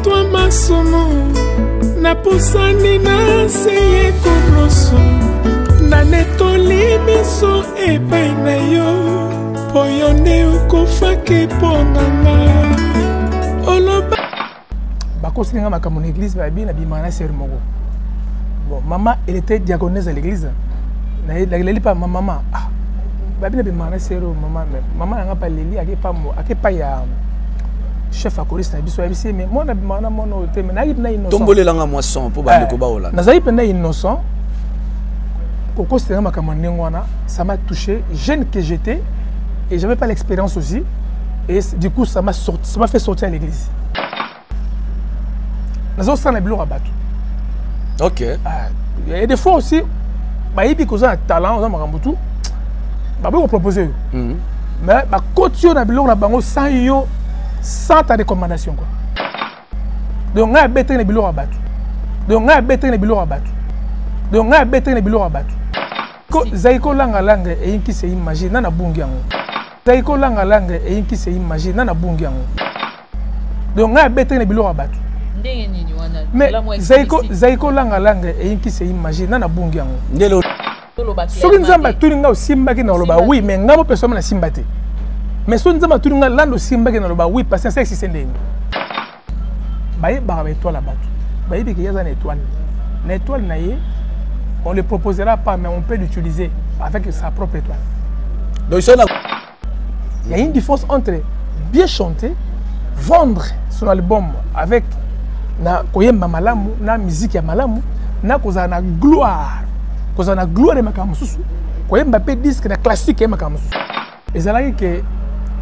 moto masomo na pusani na seye kubloso na netoli miso epai na yo po yo nde okofaki ponanga oloba bakosinga makambo na église ba bien na bimana ser moko. Bon, maman elle était diaconesse à l'église. Elle pas maman. Ah, ba bien bimana ser maman maman nga pas leli ake pas ya chef à choriste na biso ya bisi mais moi na bimana mono te mais na innocent. Tombolelanga moisson pour ba ndeko ba ola. Na zayi pena innocent. Koko c'était makambo ngwana, ça m'a touché, jeune que j'étais et j'avais pas l'expérience aussi et du coup ça m'a fait sortir à l'église. Nous avons un billet à battre. Ok. Et des fois aussi, il y a un talent, on a tout. On va proposer. Mais quand tu as un billet à battre, sans ta recommandation. Donc, on a un billet à battre. Donc, on a un billet à battre. Donc, on a un billet à battre. Zaiko langa langa et qui se imagine na bungiango. Zaiko langa langa et qui se imagine na bungiango. Donc, on a un billet à battre. Mais Zaiko langa langa et qui se imagine na bungi yango. Ndelo. Soki nzamba tulinga osimba ki na loba oui mais ngamo personne na simbate. Mais soki nzamba tulinga lando simba ki na loba oui parce que c'est si sendeng. Baye ba étoile là-bas. Baye bi kiyaza na étoile. Na étoile na ye on le proposera pas mais on peut l'utiliser avec sa propre étoile. Donc il y a une différence entre bien chanter, vendre son album avec na koyemba malamu na musique ya malamu na koza na gloire de makamususu koyemba pe disque na classique ya makamususu ezalaki que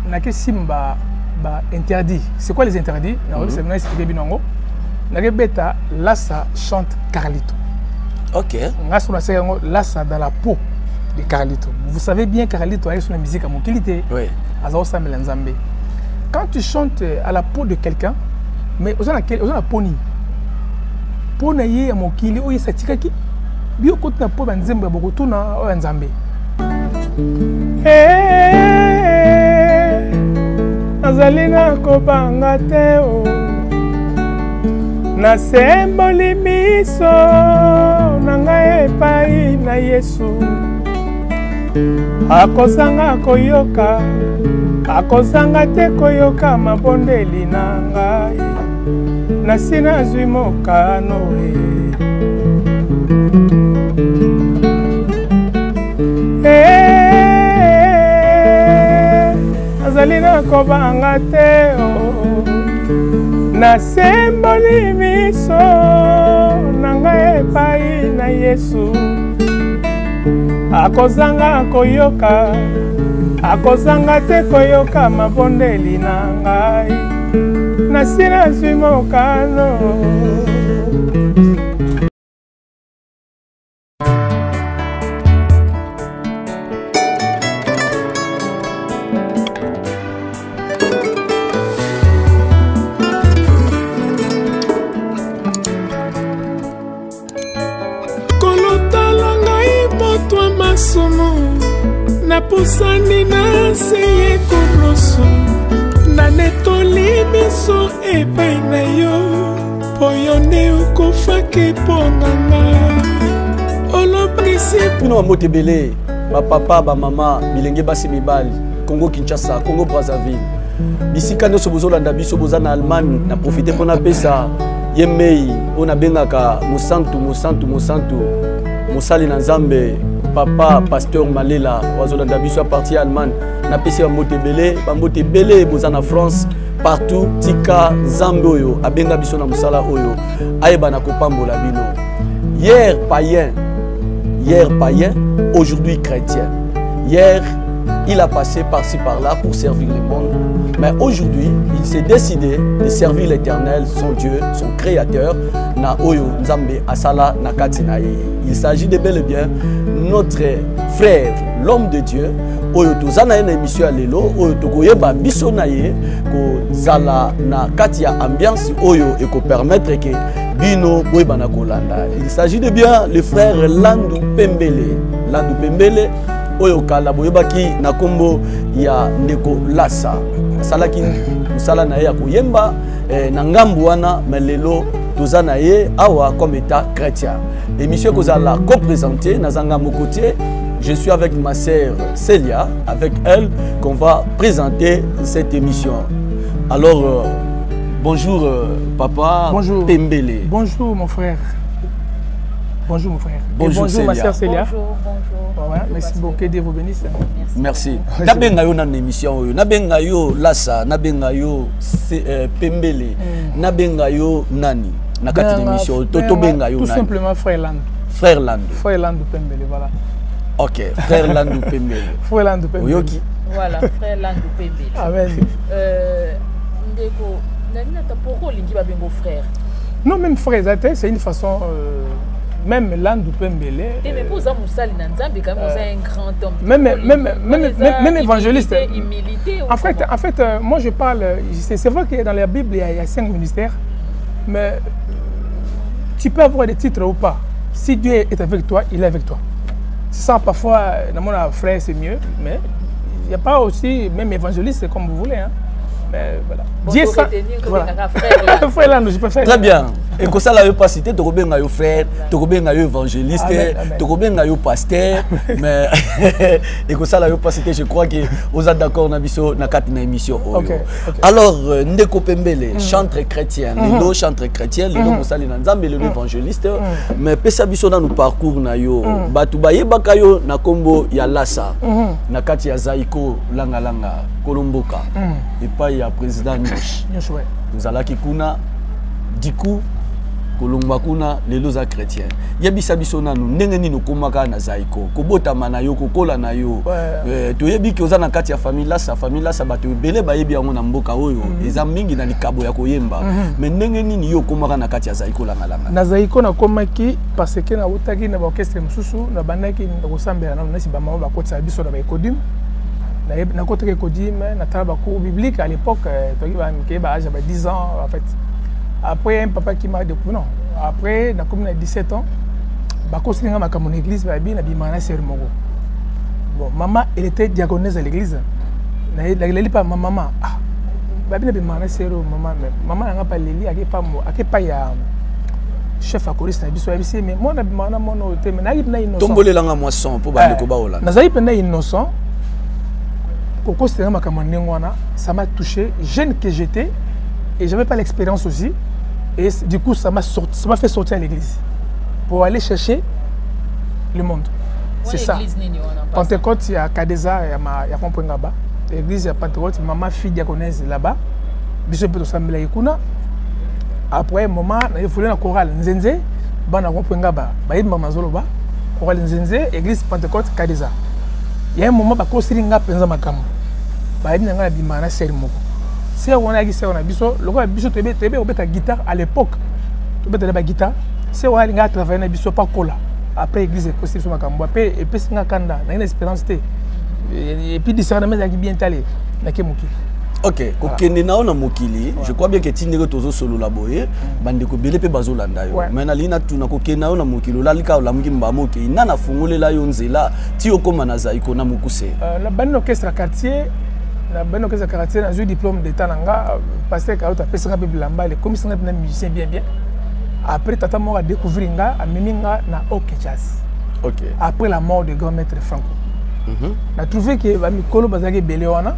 na ke simba ba interdit. C'est quoi les interdits? Na on c'est expliquer binongo na ke beta Lassa chante Carlito. OK. Ngaso na seyango Lassa dans la peau de Carlito. Vous savez bien Carlito a son musique à mokilité. Oui. Azo samela nzambe. Quand tu chantes à la peau de quelqu'un mais on a poni pona ye ya mokili oyo satikaki bio kotuna po banzembe bokotuna oyo nzambe azali na kobanga te o nasemboli miso na ngai epai na Yesu akozanga koyoka akozanga te koyoka mabondeli na ngai nasina zwi mokano azali na kobanga te nasemboli miso na ngai epai na Yesu akozanga koyoka akozanga te koyoka mabondeli na ngai nasina zwi mokano. Kolotala ngai moto masomo na pusani na seye kubloso na netoli miso epai na yo po yo nde okofaki ponanga olobisi pino motebele ba papa ba mama bilenge basi mibali Congo Kinshasa Congo Brazzaville bisika nyonso bozolanda biso boza na Allemagne na profiter mpona pesa yemei ona bengaka mosantu mosali na Nzambe papa pasteur Malela wazolanda biso a partir Allemagne na pesi ba motebele boza na France partout tika Nzambe oyo abenga biso na musala oyo ayeba na kopambola bino hier païen aujourd'hui chrétien. Hier il a passé par-ci par-là pour servir le monde mais aujourd'hui il s'est décidé de servir l'Éternel son Dieu son créateur na oyo Nzambe asala na kati na ye. Il s'agit de bel et bien notre frère l'homme de Dieu oyo tozana na émission lelo oyo tokoyeba biso na ye ko zala na kati ya ambiance oyo et ko permettre que bino boyeba na kolanda. Il s'agit de bien le frère Landu Pembele oyo kala boyeba ki na kombo ya ndeko Lassa salaki sala na ye ya koyemba na ngambu wana melelo tozana ye awa comme état chrétien. Émission que la co-présentée Nazanga Mokotier. Je suis avec ma sœur Célia, avec elle qu'on va présenter cette émission. Alors bonjour papa. Bonjour Pembele. Bonjour mon frère. Bonjour mon frère. Bonjour, bonjour ma sœur Célia. Bonjour. Ouais, merci beaucoup, que Dieu vous bénisse. Merci. Nabenga yo na émission oyo. Nabenga yo Lassa, nabenga yo Pembele. Nabenga yo nani na kati d'émission. Toto benga yo tout nani. simplement frère Lando. Frère Lando. Frère Lando Pembele, voilà. OK, frère Lando Pembele. Frère Lando Pembele. Oyoki. Voilà, frère Lando Pembele. Amen. Ndeko, nani na tapoko lingi ba bengo frère. Non, même frère, c'est une façon même Lando Pembele. Mais pour ça Moussali Nanzambe quand même un grand homme. Même évangéliste. Humilité. En fait, moi je parle, c'est vrai que dans la Bible il y a 5 ministères, mais tu peux avoir des titres ou pas. Si Dieu est avec toi, il est avec toi. C'est ça, parfois, dans mon frère c'est mieux, mais il n'y a pas aussi, même évangéliste comme vous voulez. Hein. Mais voilà. Dieu ça. Voilà. Frère Lando, je peux faire. Très bien. Et que ça là pas cité, tu bien yo frère, tu bien yo évangéliste, tu bien yo pasteur, mais et que ça là pas cité, je crois que vous êtes d'accord na biso na kati na émission. Alors Ndeko Pembele, chantre chrétien, le chantre chrétien, le Moussali Nzambe, le évangéliste, mais pesa biso na nous parcours na yo, batu bayebaka yo na kombo ya Lassa, na kati ya Zaiko langa langa Kolomboka. Et pas il y a président Nyosh. Nous allons qui kuna diku Kolomba kuna lelo za chrétien. Yebisa biso nanu ndenge nini komaka na Zaiko. Kobota mana yo kokola na yo. To yebi ki oza na kati ya famille Lassa bato ebele ba yebi yango na mboka oyo. Eza mingi na likabo ya koyemba. Mais ndenge nini yo komaka na kati ya Zaiko langa langa. Na Zaiko na komaki parce que na utaki na orchestre mususu na bandaki na kosambela na nasi ba mama ba kotsa biso na ba ekodim. Na côté Kodim, na table cours biblique à l'époque, qui a 10 ans en fait. Après un papa qui m'a dit non. Après, na comme 17 ans, bah quand c'est dans mon église, bah bien, na bimana c'est mon bon, maman, elle était diaconesse à l'église. Elle pas ma maman. Ah, bah bien, bimana c'est maman. Maman n'a pas les lits, à pas ya chef à choriste na biso ABC, mais moi na bimana mon hôtel, mais na innocent. Tombolé langa moisson pour bande ko baola. Na zaï pena innocent. Ça m'a touché, jeune que j'étais, et je n'avais pas l'expérience aussi. Et du coup, ça m'a fait sortir à l'église pour aller chercher le monde. C'est ça. Pentecôte, il y a Kadeza, il y a Kompengaba. L'église, il y a Pentecôte, maman fille diaconesse là-bas. Bishop de Sambela Yekuna. Après, maman, il faut aller à chorale Nzenze, Bana Kompengaba, Baïd Mamazoloba, chorale Nzenze, église Pentecôte, Kadeza. Il y a un moment où je suis penza makamu. Ba yebina ngala bimana seri moko. C'est on a gissé on a biso, le gars biso tebe obeta guitare à l'époque. Obeta la guitare. C'est on a linga travailler na biso pas kola. Après église est possible makambo. Après et puis singa kanda, na une espérance té. Et puis discernement qui bien talé na kemuki. OK, kokende na ona mokili, je crois bien que tindeko tozo solo la boye, bande ko bele pe bazolanda yo. Mais na lina tuna kokende na ona mokili, la lika la mungi mbamoke, nana fungolela yo nzela, ti okoma na Zaiko na mukuse. La bande orchestre quartier, la bande orchestre quartier na eu diplôme d'état nanga, pasteur ka auta pesa ka bilamba, les commissaires na musicien bien. Après tata mo a découvrir nga, a miminga na OK jazz. OK. Après la mort de grand maître Franco. Na trouvé que ba mikolo bazaki belé wana.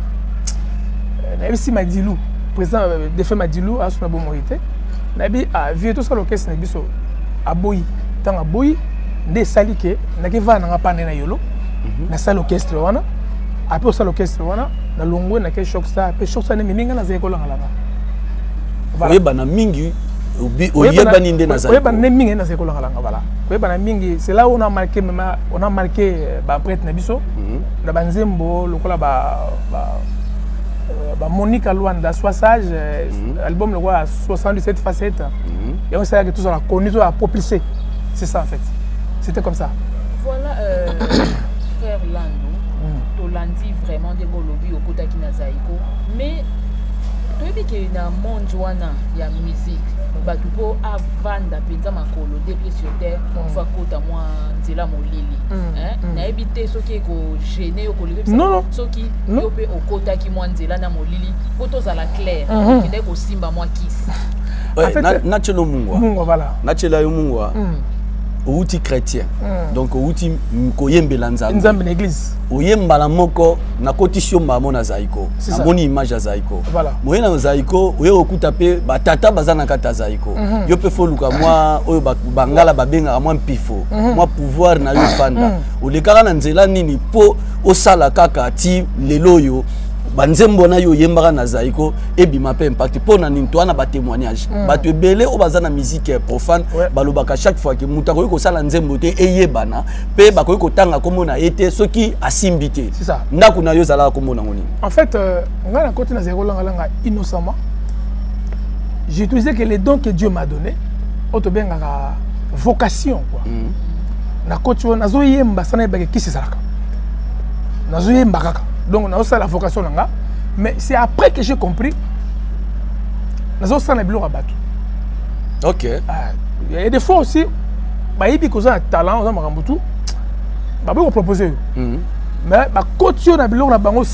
Nabi Madilou, président de fait Madilou a son bon morité. Nabi a vu tout ça l'orchestre na biso a boyi. Tant a boyi, ndé sali ke na ke va na pané na yolo. Na salle orchestre wana. Après ça l'orchestre wana, na longo na ke choc ça, après choc ça ne minga na zeko la ngala. Voilà. Oyeba na mingi oyeba ni ndé na zeko. Oyeba na mingi na zeko la ngala voilà. Oyeba na mingi, c'est là où on a marqué ba prêtre na biso. Na banzembo lokola ba Monique Alouanda, Soissage, album le roi 77 facettes. Et on sait que tout ça a connu, tout a propulsé. C'est ça en fait. C'était comme ça. Voilà, frère Lando, Tolandi vraiment des golobi au Kotaki na Zaiko. Mais tu dis qu'il y a un monde il y a musique. bato po avanda penza makolo depuis sur terre fa kota moi nzela molili na ebité soki ko gêner ko lever soki yo pe okota ki moi nzela na molili poto za la clair ki de ko simba moi kisi na chelo mungwa voilà na chela yo mungwa outi chrétien donc outi koyembela nzambe l'église oyembala moko na kotisio mamo na zaiko amoni image ya zaiko moye na zaiko oye okuta pe batata bazana kata zaiko yo pe foluka mwa oyo bangala babenga mwa mpifo mwa pouvoir na yo fanda olekaka na nzela nini po osala kaka ti lelo yo banzembo na yo yembaka na zaiko ebima pe impact po na nini toana ba témoignage bato ebele o bazana musique profane balobaka chaque fois que muta ko sala nzembo te eyebana pe bakoki kotanga komona ete soki asimbité c'est ça ndako na yo zala komona ngoni en fait nga na côté na zéro langa innocemment j'ai utilisé que les dons que Dieu m'a donné auto bengaka vocation quoi na côté na zo yemba sana ba ki sesaka na zo yemba kaka. Donc, on a la vocation, mais c'est après que j'ai compris. Nous avons ça dans rabattu. Ok. Il y a des fois aussi, il y a un talent, on a tout. On propose. Mais continuer dans le rabattu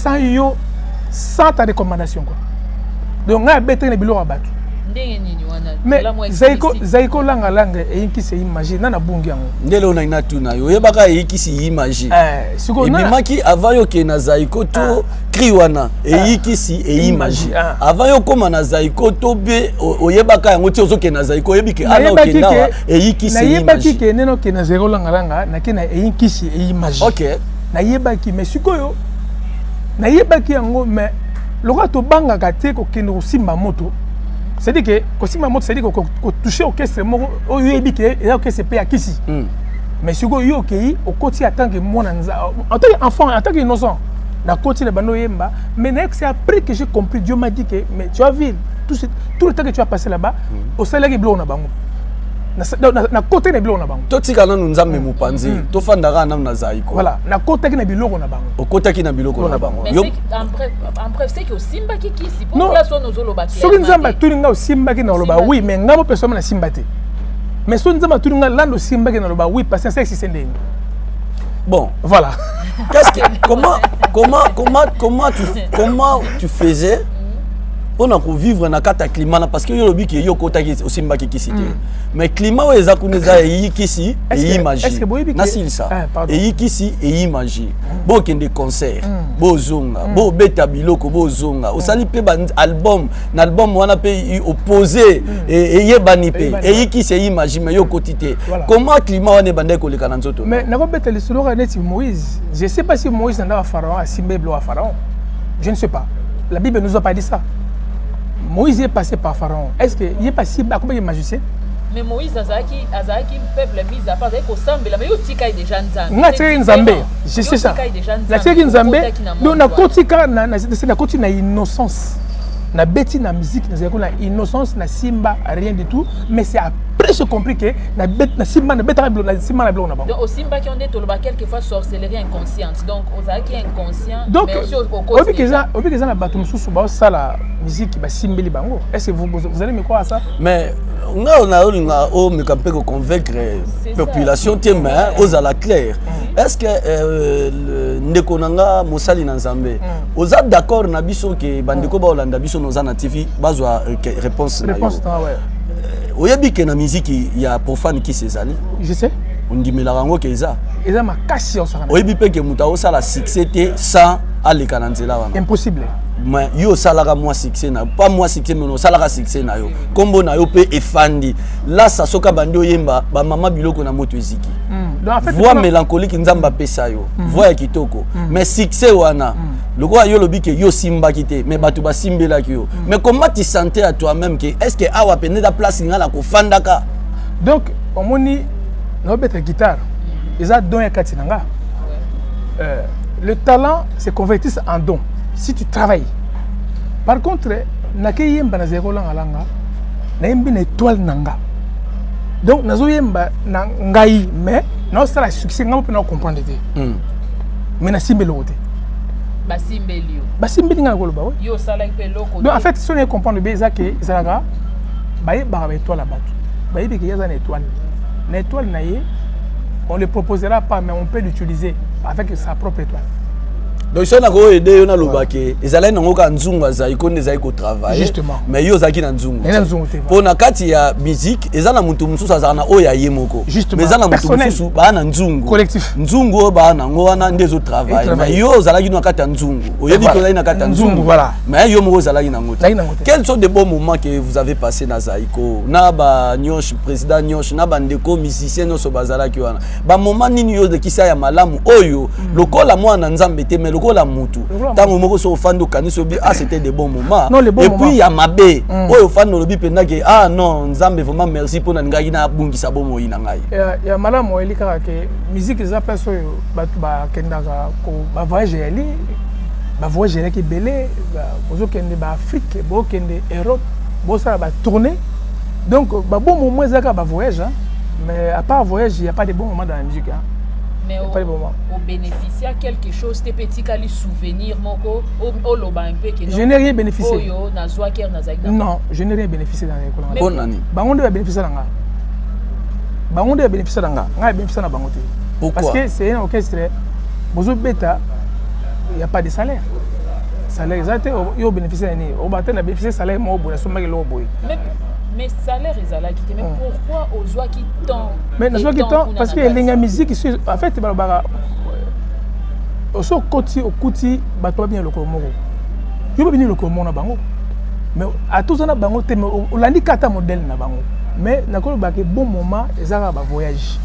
sans ta recommandation. Donc, on a besoin de le rabattu. Mais zaiko langa et qui se imagine na bungi yango ndelo na inatuna yo yebaka e qui se imagine siko na maki avayo ke na zaiko to kriwana e qui se imagine avayo koma na zaiko to be oyebaka yango ti ozoke na zaiko yebike ana okenda e qui se imagine na yebaki ke neno ke na zero langa na ke na e qui se imagine OK na yebaki mais siko yo na yebaki yango mais lokwa to banga ka te ko kende osimba moto. C'est-à-dire que quand ma montre, c'est-à-dire qu'on touche au caisse, au UEB qui est au caisse payé à Kissi. Mais si vous avez au côté en tant que moi, en tant qu'enfant, en tant qu'innocent, dans le côté de Bano Yemba, mais c'est après que j'ai compris, Dieu m'a dit que mais tu as vu tout le temps que tu as passé là-bas, au salaire qui est blanc là-bas. Na côté na bilo na bango to tika na nzambe mupanzi to fandaka na na zaiko voilà na côté ki na biloko na bango o côté ki na biloko na bango mais en bref c'est que simba ki si pour la son ozolo ba so nzamba tuninga o simba ki na loba oui mais ngamo personne na simba te mais so nzamba tuninga lando simba ki na loba oui parce que c'est sending bon voilà qu'est-ce que comment tu faisais on a vivre na kata climat parce que yo biki yo kota ki osimba ki kisite mais climat o eza kuneza yi kisi e imagine na silisa e yi kisi e imagine bo kende concert bo zonga bo beta biloko bo zonga osali pe album na album wana pe opposé et yebani pe e yi kisi e imagine mais yo kotite comment climat wana bande ko leka na nzoto mais na ko beta le solo ka neti Moïse je sais pas si Moïse n'a pharaon a simbe blo à pharaon je ne sais pas la Bible nous a pas dit ça. Moïse est passé par Pharaon. Est-ce qu'il est passé par combien de magiciens? Mais Moïse Azaki peuple mis à part avec Osambe, mais il y a déjà Nzambe. Je sais ça. La tierre Nzambe, donc na côté na innocence. Na bêti na musique, na innocence, na simba, rien du tout. Mais c'est après j'ai compris que na simba na bêta na simba na blanc na bas. Donc au simba qui on est tolba quelquefois sorcellerie inconsciente. Donc Ozaki inconscient. Donc obi que ça na batum sous ba sala musique ba simbeli bango. Est-ce que vous allez me croire à ça? Mais on a me capé convaincre population tiens aux à la claire. Est-ce que Nekonanga Mosali na Nzambe vous êtes d'accord na biso que bandeko ba Olanda biso noza na TV bazwa réponse na yo. Ouais. Oyebi ke na musique ya profane qui sezali. Je sais. On dit mais la rango ke eza. Eza makasi o sala. Oyebi pe ke muta o sala succès te sans aller kananzela wana. Impossible. Mais yo salara moi succès na pas moi succès mais no salara succès na yo. Kombo na yo pe efandi. Là ça soka bando yemba ba mama biloko na moto eziki. Donc en fait voix mélancolique nzamba pesa yo. Voix ya kitoko. Mais succès wana. Le roi yo lobi ke yo simba kité mais batu ba simbela ki yo. Mais comment tu sentais à toi-même que est-ce que awa pene da place ngala ko fandaka? Donc on moni na beta guitare. Eza don ya katinanga. Le talent se convertit en don si tu travailles. Par contre, nake yemba na zero langa na yembi na étoile nanga. Donc nazo yemba na ngai mais na sala succès ngamo pe na comprendre te. Mais na simbelo wote. Basimbeli yo. Basimbeli nga koloba. Yo sala pe loko. Donc en fait si on comprendre bien ça que zalaka baye ba étoile la bateau baye que y a une étoile l'étoile naie on le proposera pas mais on peut l'utiliser avec sa propre étoile. Donc si on a aidé on a lobake ezala nango ka nzungu azaiko nezai ko travailler justement mais yo zaki na nzungu pour na kati ya musique ezala mutu mususu azana oya yemoko mais ezala mutu mususu ba na nzungu collectif nzungu ba na ngo wana ndezo travailler mais yo zalaki na kati ya nzungu oyebi ko na kati ya nzungu voilà mais yo moko zalaki na ngote quels sont des bons moments que vous avez passé na zaiko na ba nyosh président nyosh na bandeko musicien no so bazalaki wana ba moment nini yo de kisa ya malamu oyo lokola mwana nzambe te mais la mutu tango moko so fando kaniso bi ah c'était des bons moments et puis il y a mabé oyo fando lobi penda ke ah non nzambe vraiment merci pour na ngaki na bungisa bomo ina ngai ya malamu elika ke musique za peso batu ba kendaka ko ba voyage ali ba voyage ki belé bozo kende ba Afrique bo kende Europe bo ça ba tourner donc ba bon moment zaka ba voyage mais à part voyage il y a pas de bons moments dans la musique mais au bénéficier à quelque chose tes petits cali souvenirs moko au loba un peu que je n'ai rien bénéficié non je n'ai rien bénéficié dans les bon année bangonde va bénéficier nga bangonde va bénéficier nga nga bénéficier na bangote parce que c'est un orchestre bozo beta il y a pas de salaire exact yo bénéficier ni au batin na bénéficier salaire mo bo na so maki lo boy mais salaire ezala qui mais pourquoi aux joie qui tant mais na joie qui tant parce que la musique en fait ba oso koti okuti bato bien lokolo moko yo bien lokolo mona bango mais à tous na bango te olandi kata modèle na bango mais nakolo ba ke bon moment ezaka ba voyage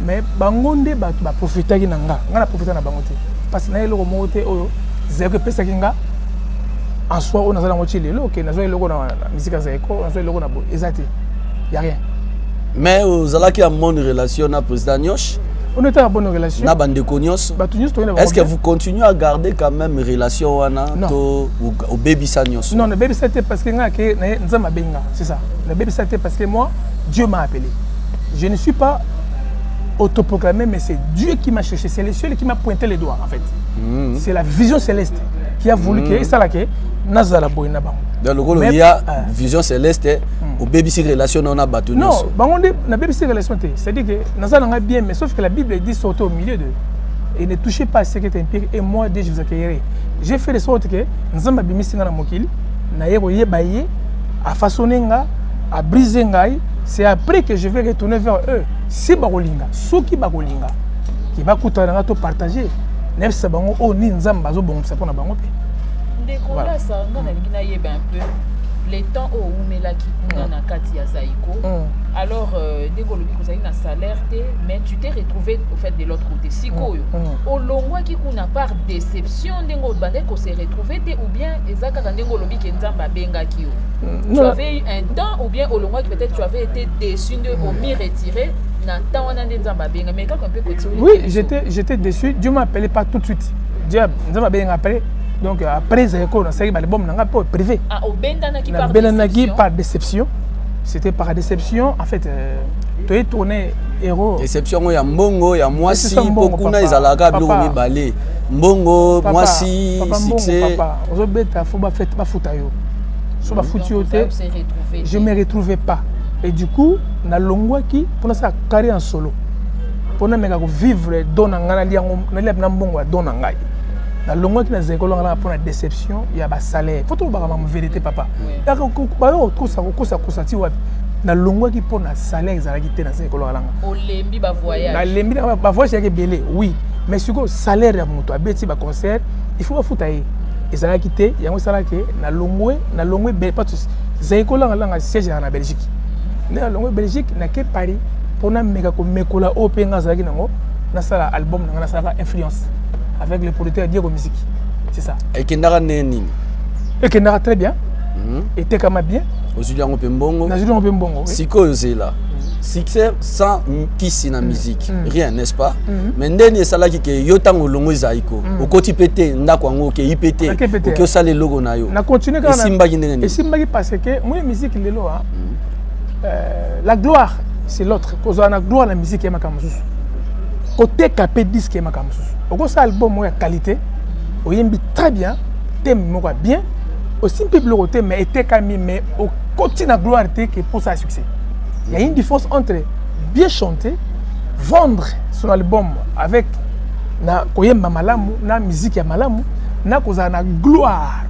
mais bango nde bato ba profiter ki nanga na profiter na bango te parce que na eloko moko te oyo zeko pesa kinga en soi on a ça dans Chili là OK na zo eloko na musique zaiko on a zo eloko na bo ezati y a rien mais aux ala qui a bonne relation na président Nyosh on était en bonne relation na bandeko nyos est-ce que vous continuez à garder quand même relation wana to au baby Sanyos non le baby c'était parce que nga ke nzama benga c'est ça le baby c'était parce que moi Dieu m'a appelé je ne suis pas autoproclamé mais c'est Dieu qui m'a cherché c'est le ciel qui m'a pointé les doigts en fait c'est la vision céleste qui a voulu que ça là que nazala boyna bango dans le rôle il y a vision céleste au baby si relation on a battu non bango na baby si relation c'est-à-dire que nazala nga bien mais sauf que la Bible dit sortez au milieu de et ne touchez pas à ce qui est impur et moi Dieu je vous accueillerai j'ai fait de sorte que nzamba bimisinga na mokili na yebo yebaye a façonner nga a briser ngai c'est après que je vais retourner vers eux si bakolinga soki bakolinga qui va kutana nga to partager nefsa bango o ni nzamba zo bongisa pona bango pe Décolla ça, on a un peu les temps où on met la qui on a Kati ya Zaiko. Alors décolle que ça a salaire mais tu t'es retrouvé au fait de l'autre côté. Siko au longwa qui n'a pas déception dengo bande ko s'est retrouvé ou bien ezaka dengo lobi ke nzamba benga ki tu avais eu un temps ou bien au longwa qui peut-être tu avais été déçu de au mi retiré na temps on a nzamba benga mais quand un peu oui, j'étais déçu, Dieu m'a appelé pas tout de suite. Dieu nzamba benga après donc après Zaiko, c'est l'album n'a pas privé. Ah, au Bendanaki par déception. C'était par déception. En fait, tu es tourné héros. Déception, il y a Mbongo, il y a Mwasi, Pokuna, ils allaient à balé. Mbongo, Mwasi, succès. Papa, il faut pas faire pas foutayo. Sur la foutioté, je ne me retrouvais pas. Et du coup, na longwa qui pour ça carrière en solo. Pour na vivre dans ngana liango, na leb na mbongo dans ngai. Na longo qui na zécole on a pour la déception il y a ba salaire faut tout ba ma vérité papa ya ko ça ti wa na longo qui pour na salaire za ki te na zécole on a olembi ba voyage na lembi ba voyage ya belé oui mais siko salaire ya moto abeti ba concert il faut ba futaye et ça ki te yango sala ke na longo be pas tous zécole on a siège na Belgique na longo Belgique na ke Paris pour na mega ko mekola openga za ki nango na sala album na sala influence avec le producteur Diego Musique. C'est ça. Et Kendara Neni. Et Kendara très bien. Et Tekama bien. Aujourd'hui on peut mbongo. Aujourd'hui on peut mbongo. Siko c'est là. Succès sans qui na musique. Rien, n'est-ce pas? Mais ndeni sala ki ke yotango longo zaiko. Okoti pété ndako ngo ke ipété. Ko sala logo na yo. Na continuer quand Simba ki ndeni. Et Simba ki parce que moi musique lelo la gloire c'est l'autre. Cause on a gloire la musique ma kamsusu. Côté capé disque ma kamsusu. Au ça album de qualité, il très bien, thème bien, aussi peu le côté mais était quand même mais continue la gloire que pour ça succès. Il y a une différence entre bien chanter, vendre son album avec na koyemba malamu, na musique ya malamu, na koza na gloire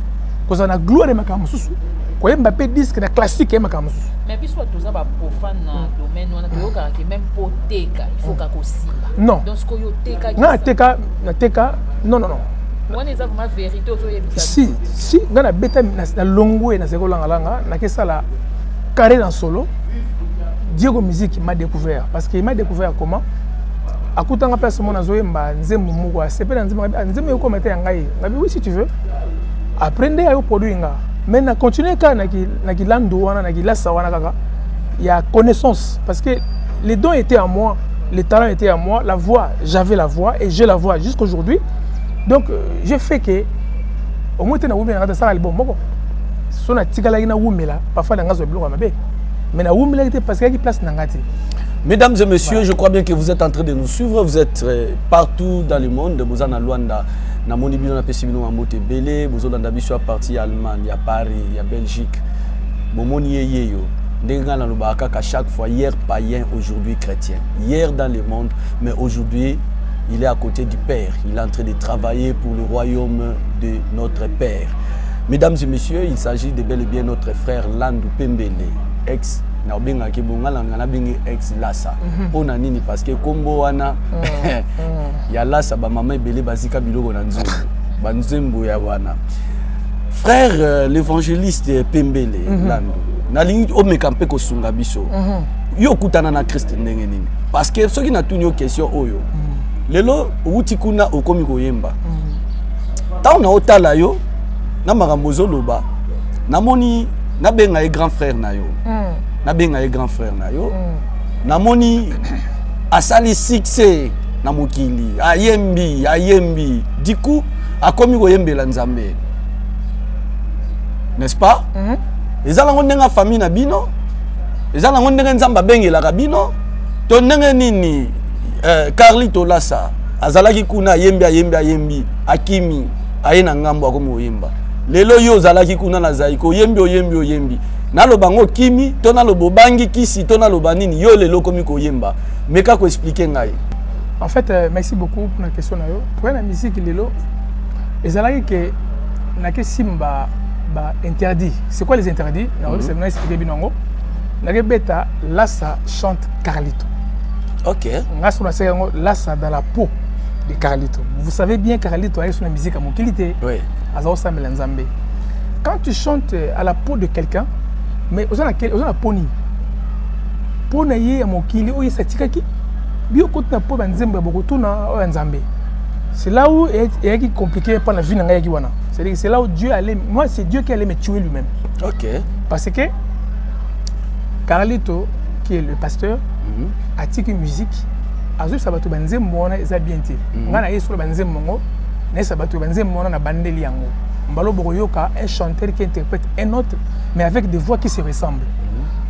de makamususu. Koyemba pe disque na classique ya makamususu. Mais puis soit tous ba profane na domaine on a que même pour teka, il faut kako simba. Non. Donc ce que teka na teka non. On est vraiment vérité au si dans la bêta na longo et na sekolanga langa na ke sala carré dans solo. Diego Musique m'a découvert parce qu'il m'a découvert comment akutanga place mon azoyemba nzembo moko sepe na nzembo yoko mete ngai ngabi oui si tu veux apprendre à produire nga mais na continuer ka na ki lando wana na ki lasa wana kaka il y a connaissance parce que les dons étaient à moi, les talents étaient à moi, la voix, j'avais la voix et j'ai la voix jusqu'aujourd'hui. Donc j'ai fait que au moins na wumela ngata ça album moko so na tikala ina wumela parfois na ngazo bloka mabe mais na wumela était parce qu'il y a place nangati. Mesdames et messieurs, je crois bien que vous êtes en train de nous suivre. Vous êtes partout dans le monde. Vous êtes en Luanda, dans mon ibino, dans Pessibino, en Motebele. Vous êtes dans la partie Allemagne, il y a Paris, il y a Belgique. Momon yeyo. À chaque fois, hier païen, aujourd'hui chrétien. Hier dans le monde, mais aujourd'hui, il est à côté du Père. Il est en train de travailler pour le royaume de notre Père. Mesdames et messieurs, il s'agit de bel et bien notre frère Landou Pembele, ex na obenga ke bongala ngana bengi ex lasa pona nini parce que kombo wana ya lasa ba mama ebele bazika biloko na nzembo ba nzembo ya wana frère l'évangéliste Pembele Landou na lingi o mekampe ko sunga biso yo kutana na Christ ndenge nini parce que soki na tunyo question oyo lelo uti kuna okomi koyemba ta na otala yo na makambo zoloba namoni na benga e grand frère na yo na benga e grand frère na yo namoni asali succès na mokili ayembi diku akomi koyembela nzambe n'est-ce pas ezala ngondenga famille na bino ezala ngondenga nzamba bengela ka bino to ndenge nini Carlito Lassa azalaki kuna ayembi akimi ayena ngambo akomi koyemba lelo yo zalaki kuna na zaiko oyembi naloba ngo kimi to naloba bangi kisi to naloba nini yo lelo komi koyemba meka ko expliquer ngai. En fait merci beaucoup pour la question na yo pour la musique lelo ezalaki que na ke simba ba interdit. C'est quoi les interdits? C'est moi expliquer binongo. Na ke beta Lassa chante Carlito. OK. Ngaso na sengo Lassa dans la peau de Carlito. Vous savez bien Carlito a sur la musique à mon qualité. Oui. Quand tu chantes à la peau de quelqu'un, mais aux la poni. Ponaye à mon kili, ou satikaki, bio côté na peau banzembe bokotuna o nzambe. C'est là où il est compliqué pour la vie na ngaki wana. C'est-à-dire c'est là où Dieu allait, moi c'est Dieu qui allait me tuer lui-même. OK. Parce que Carlito qui est le pasteur a tiré une musique. Azu sabato banzembe wana eza bien té. Ngana yeso banzembe mongo. Nesabato banzembe wana na bandeli yango. Mbalo bokoyoka un chanteur qui interprète un autre mais avec des voix qui se ressemblent.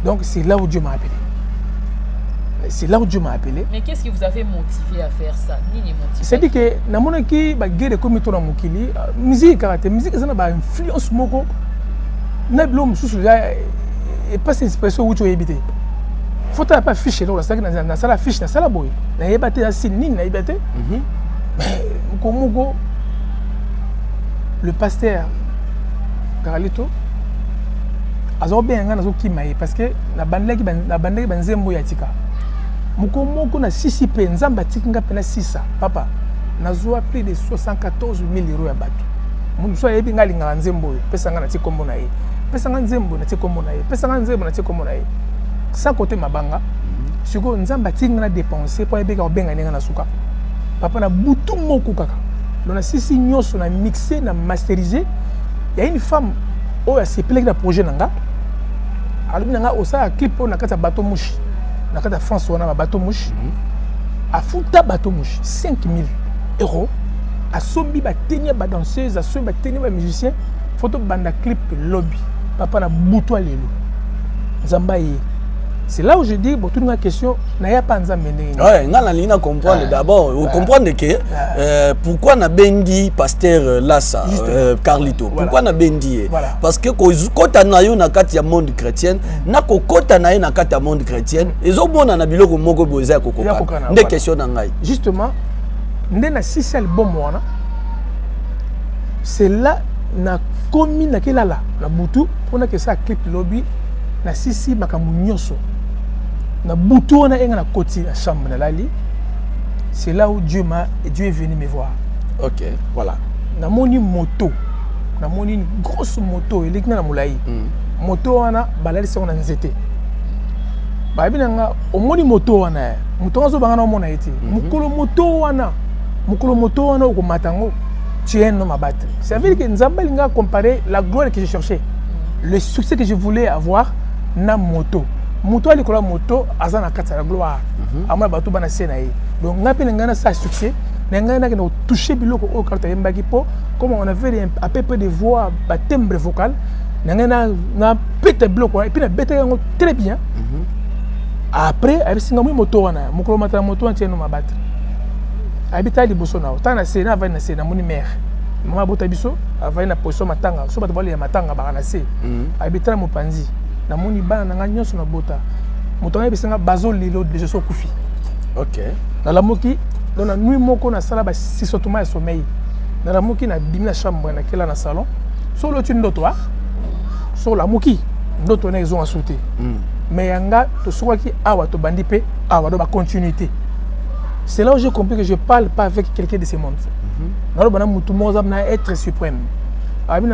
Donc c'est là où Dieu m'a appelé. C'est là où Dieu m'a appelé. Mais qu'est-ce qui vous avait motivé à faire ça? C'est-à-dire que na monaki ba guerre comme to na mokili, musique karaté, musique ça na ba influence moko. Na blom sous et pas cette expression où tu es habité. Faut pas ficher là, ça na sala fiche na sala boy. Na yebate na sinine na yebate. Mais Komugo, le pasteur Carlito, parce que la bande banzembo yatika. Mukomoko na sisi pe nzamba tikinga pena sisa. Papa, nazoa plus de 74 000 € ya bato. Munso yebi ngali ngala nzembo, pesa ngana tikombo na ye. Pesa ngana nzembo na tikombo na ye. Pesa ngana nzembo na tikombo na ye. Sans côté mabanga, siko nzamba tikinga na dépenser pour yebika obenga ninga na suka. Papa na boutou moko kaka. Donc na sisi nyonso na mixé na masterisé. Il y a une femme oh a s'est plaqué dans projet nanga. Alors nanga osa clip na kata bateau mouche. Na kata France wana ba bateau mouche. A futa bateau mouche 5 000 €. A sombi ba tenir ba danseuse, a sombi ba tenir ba musicien. Photo banda clip lobby. Papa na boutou lelo. Nzamba ye C'est là où je dis, bon, toute une question, il n'y a pas de oui, on a comprendre d'abord. Vous comprenez que pourquoi on a bendi pasteur Lassa, Carlito? Pourquoi on a bendi? Parce que quand on a eu un monde chrétien, on a un monde chrétien, et on a un biloko moko boza kokokana. Des questions n'angai. Justement, on a six albums c'est là na commis na kela la na butu on a que ça clip lobby na sisi makamunyoso na butu on a na côté la chambre na lali. C'est là où Dieu est venu me voir. OK, voilà. Na moni moto, na moni une grosse moto et na moulayi. Moto wana balali se on a nzete. Ba binanga o moni moto wana, moto ngazo bangana mona ete. Mukolo moto wana ko matango. Tu es un homme à battre. Ça veut dire que nous avons comparé la gloire que je cherchais, le succès que je voulais avoir, na moto. Moto à l'école moto, azana katsa la gloire. Amna bato bana senaï. Donc on appelle ngana ça succès. Ngana qui nous touché biloko au carte yembaki po. Comme on avait à peu près des voix, ba timbre vocal. Ngana na pété bloc et puis na bété très bien. Après avec singamu moto wana, mukolo mata moto entier no ma battre. Habita liboso na otana sena va na sena moni mère mama bota biso va na position matanga so bato bali ya matanga ba na se habita mo panzi na moni bana nga nyonso na bota motonga bisenga bazo lilo de so kufi. OK, na la moki dans la nuit moko na sala ba sisotuma ya sommeil na la moki na bimi na chambre na kela na salon so lo tu ndoto wa so la moki ndoto na ils ont sauté mais yanga to soki awa to bandi pe awa do ba continuité. C'est là où j'ai compris que je ne parle pas avec quelqu'un de ce monde. Je suis être suprême. Je suis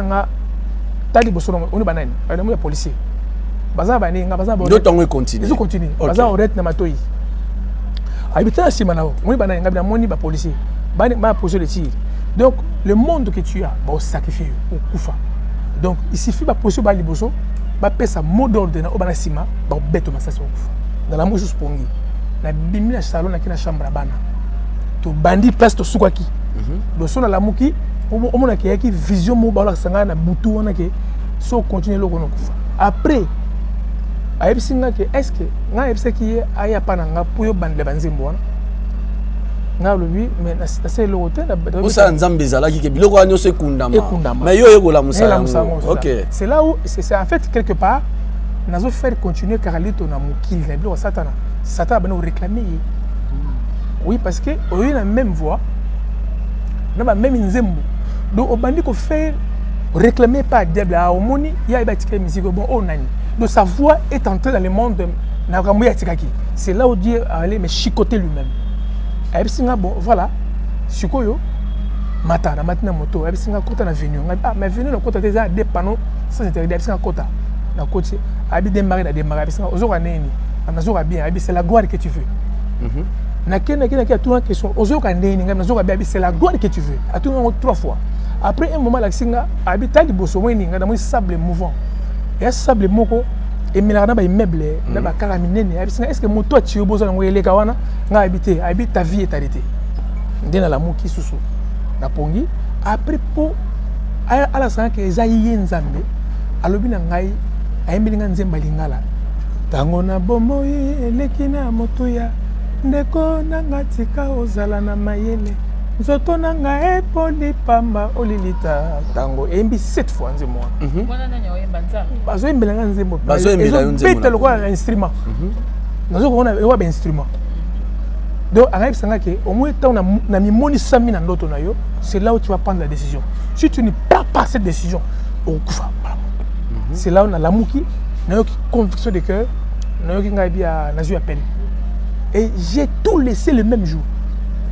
policier. D'autres continuent. Ils continuent. Donc, le monde que tu as, tu vas sacrifier. Donc, il suffit de poser le liboso, de faire un mot d'ordre, de faire dans la mouche spongi. Na bimi na salon na kina chambre bana to bandi place to sukaki do so na lamuki o mona ke yaki vision mo ba la sanga na butu wana ke so continuer loko no kufa après ayebsinga ke est-ce que nga ayebse ki aya pana nga puyo bande banzembo wana nga lobi mais na c'est le hôtel o sa nzambe zala ki ke biloko anyo se kundama mais yo ekola musala. OK, c'est là où c'est en fait quelque part nazo faire continuer Carlito na mukili na bilo satana. Satan a réclamé. Oui, parce que on a la même voix, on a la même nzembo. Donc, on a dit qu'on fait réclamer par diable à Omoni, il y a une musique bon, oh nani. Donc, sa voix est entrée dans le monde de Nakamouya Tikaki. C'est là où Dieu a allé me chicoter lui-même. Et puis, bon, voilà, Chikoyo, Mata, na matin moto, et puis, Kota na venu. Ah, mais venu, on a déjà des panneaux sans interdit, et puis, Kota, na côté, et puis, démarrer, et puis, c'est la gloire que tu veux. C'est la gloire que tu veux. À tout moment, 3 fois. Après un moment, la singa habita di bosso dans sable mouvant. Et un sable moko et milana ba immeuble na ba karaminene. Est-ce que mon toi tu besoin de les kawana nga habiter habite ta vie est arrêtée. Ndena la moki susu na pongi après pour à la sanga que ezayi nzambe alobi na ngai ayembelinga nzemba lingala. Tango na bomoi eleki na motuya ndeko nanga tika ozala na mayele nzoto nanga epoli pamba olilita tango embi 7 fois nzembo wana nanya oyemba nzambe bazo embelanga nzembo bazo embela nzembo beta lokwa instrument nazo kona ewa ba instrument donc arabe sanga ke au moins tant na mimoni sami na ndoto na yo c'est là où tu vas prendre la décision. Si tu ne prends pas cette décision okufa c'est là où on a l'amuki na yo conviction de cœur na yo kinga bia na appel. Et j'ai tout laissé le même jour.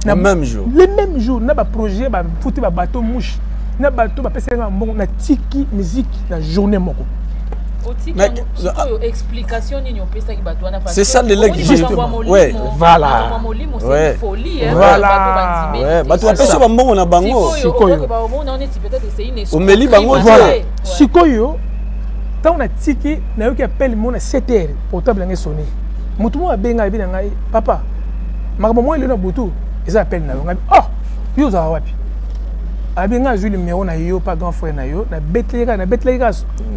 Le même jour. Le même jour, na ba projet ba foutu ba bateau mouche. Na bateau ba pesa nga mbongo na tiki musique na journée moko. Mais explication ni pesa ki bateau na parce c'est ça le leg justement. Ouais, voilà. C'est une folie hein. Voilà. Ouais, bateau pesa ba mbongo na bango. Sikoyo. Ba mbongo na neti peut-être c'est une escroquerie. Omeli bango voilà. Sikoyo. Tant on a tiki na yo ki appelle mon à 7h portable nga sonné. Mutumo abenga ebina ngai papa makambo mo ile na butu eza appel na ngai oh yo za wapi abenga azwi numéro na yo pas grand frère na yo na betleka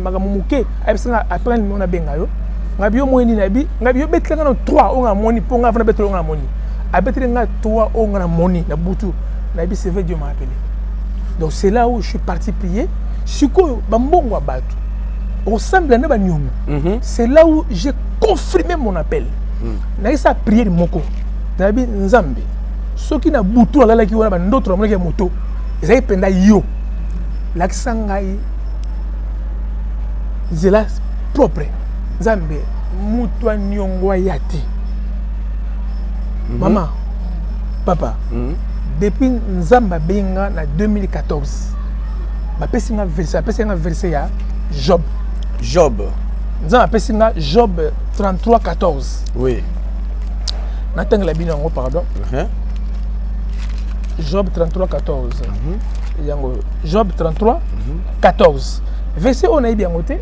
makambo muke abisinga appel numéro na benga yo ngabio moyeni nabi ngabio betlenga na 3 onga moni ponga vana betlo onga moni abetlenga 3 onga na moni na butu nabi c'est vrai Dieu m'a appelé. Donc c'est là où je suis parti prier siko bambongo abatu au semble na banyongo. C'est là où j'ai confirmé mon appel. Na isa prier moko nabi nzambe soki na butu alala ki wana ba ndotro moneke moto ezai penda yo lakisangai zela propre nzambe mutu anyongwa yate maman papa depuis nzamba benga na 2014 bapesinga verset ya Job nzamba pesinga Job 33:14 oui natanga la bino ngo pardon Job 33:14 yango Job 33:14 verset on a bien noté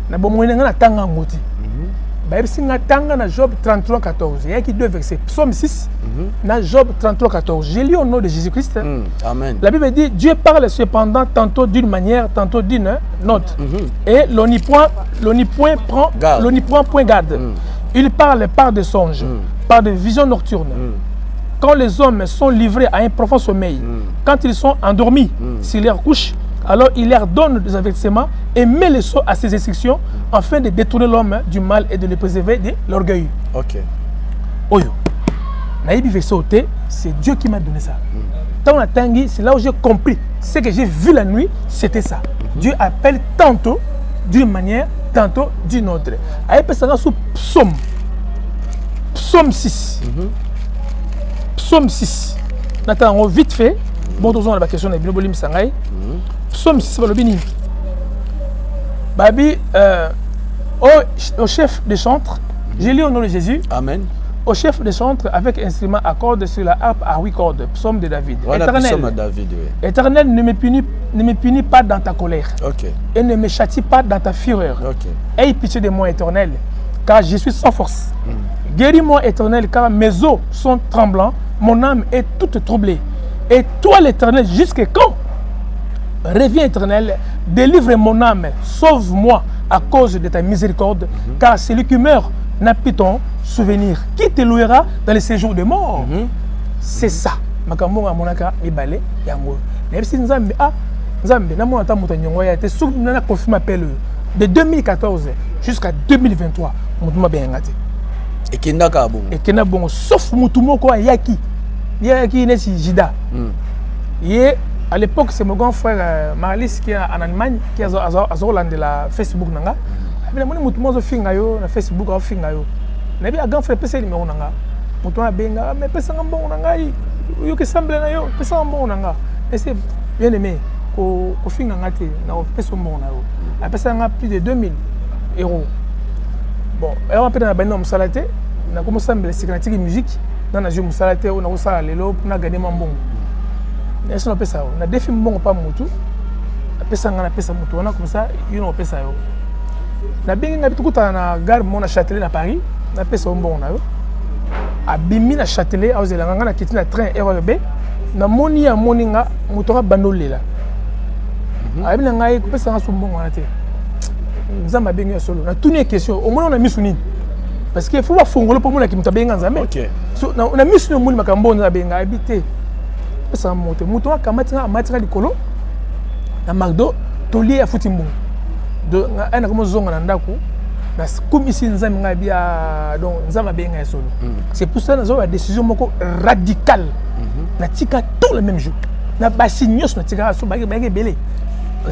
na bomwene nga na tanga ngoti ba singa tanga na Job 33:14 yaki deux versets psaume 6 na Job 33:14 j'ai lu au nom de Jésus-Christ. Amen. La Bible dit Dieu parle cependant tantôt d'une manière tantôt d'une autre et l'on n'y point garde. Il parle par des songes, par des visions nocturnes. Quand les hommes sont livrés à un profond sommeil, quand ils sont endormis, s'ils leur couchent, alors il leur donne des avertissements et met les sceaux à ses instructions afin de détourner l'homme du mal et de le préserver de l'orgueil. Ok. Oyo. Naïbi Vesote, c'est Dieu qui m'a donné ça. Tant la tangi, c'est là où j'ai compris. Ce que j'ai vu la nuit, c'était ça. Dieu appelle tantôt d'une manière, tantôt d'une autre. Aïe, ça sous psaume. Psaume 6. Psaume 6. Nathan, vite fait. Bon, nous avons la question de Binobolim Sangai. Psaume 6, c'est le bini. Babi, au chef des chantres, j'ai lu au nom de Jésus. Amen. Au chef des chantres, avec instrument à cordes sur la harpe à 8 cordes. Psaume de David. Voilà, psaume de David, oui. Éternel, ne me punis pas dans ta colère. Okay. Et ne me châtie pas dans ta fureur. Okay. Aie pitié de moi, Éternel, car je suis sans force. Guéris-moi, Éternel, car mes os sont tremblants, mon âme est toute troublée. Et toi, l'Éternel, jusqu'à quand? Reviens, Éternel, délivre mon âme, sauve-moi à cause de ta miséricorde, car celui qui meurt n'a plus ton souvenir. Qui te louera dans les séjours de mort? C'est ça. Makambo monaka ibale yango. Merci Nzambe. Ah, Nzambe, na mona ta mutanyongo ya te sou na confirme appel de 2014 jusqu'à 2023. Mutuma bengati. Et kindaka bongo. Et kena bongo sauf mutumo ko yaki. Yaki ne si Jida. À l'époque, c'est mon grand frère Marlis qui est en Allemagne, qui a de la Facebook. Je suis venu à Facebook. Je suis venu à grand frère PC numéro nanga. Mutumo benga mais pesa ngambongo nanga yo ke semble na yo pesa ngambongo nanga. Et c'est bien aimé ko finga ngate na pesa ngambongo na yo. A pesa nga plus de 2000 €. Bon, et on peut na bano musalate na ko musamble signature musique na na jeu musalate on a usala lelo na gagner mbongo. Est-ce qu'on ça? On a des films bon pas mutu. Pesa ngana pesa mutu. On a comme ça, you know pesa yo. Na bengi na bitukuta na gare mona Châtelet na Paris, na pesa bon na yo. Abimi na Châtelet, a ozela ngana kiti na train REB, na moni ya moninga mutora bandolela. Abi na ngai ko pesa ngaso bon na te. Nzamba bengi ya solo. Na tuni question, au moins on a mis souni. Parce qu'il faut pas fongolo pour mona ki mutabenga nzambe. OK. So on a mis souni moni makambo na benga habité. Ça monte muto akamatinga matinga likolo na magdo tolier ya futi mbungu de ana comme zonga na ndako na comme ici nzambe ngabia donc nzamba benga solo. C'est pour ça nazo la décision moko radicale na tika tout le même jour na basignos na tika so ba belé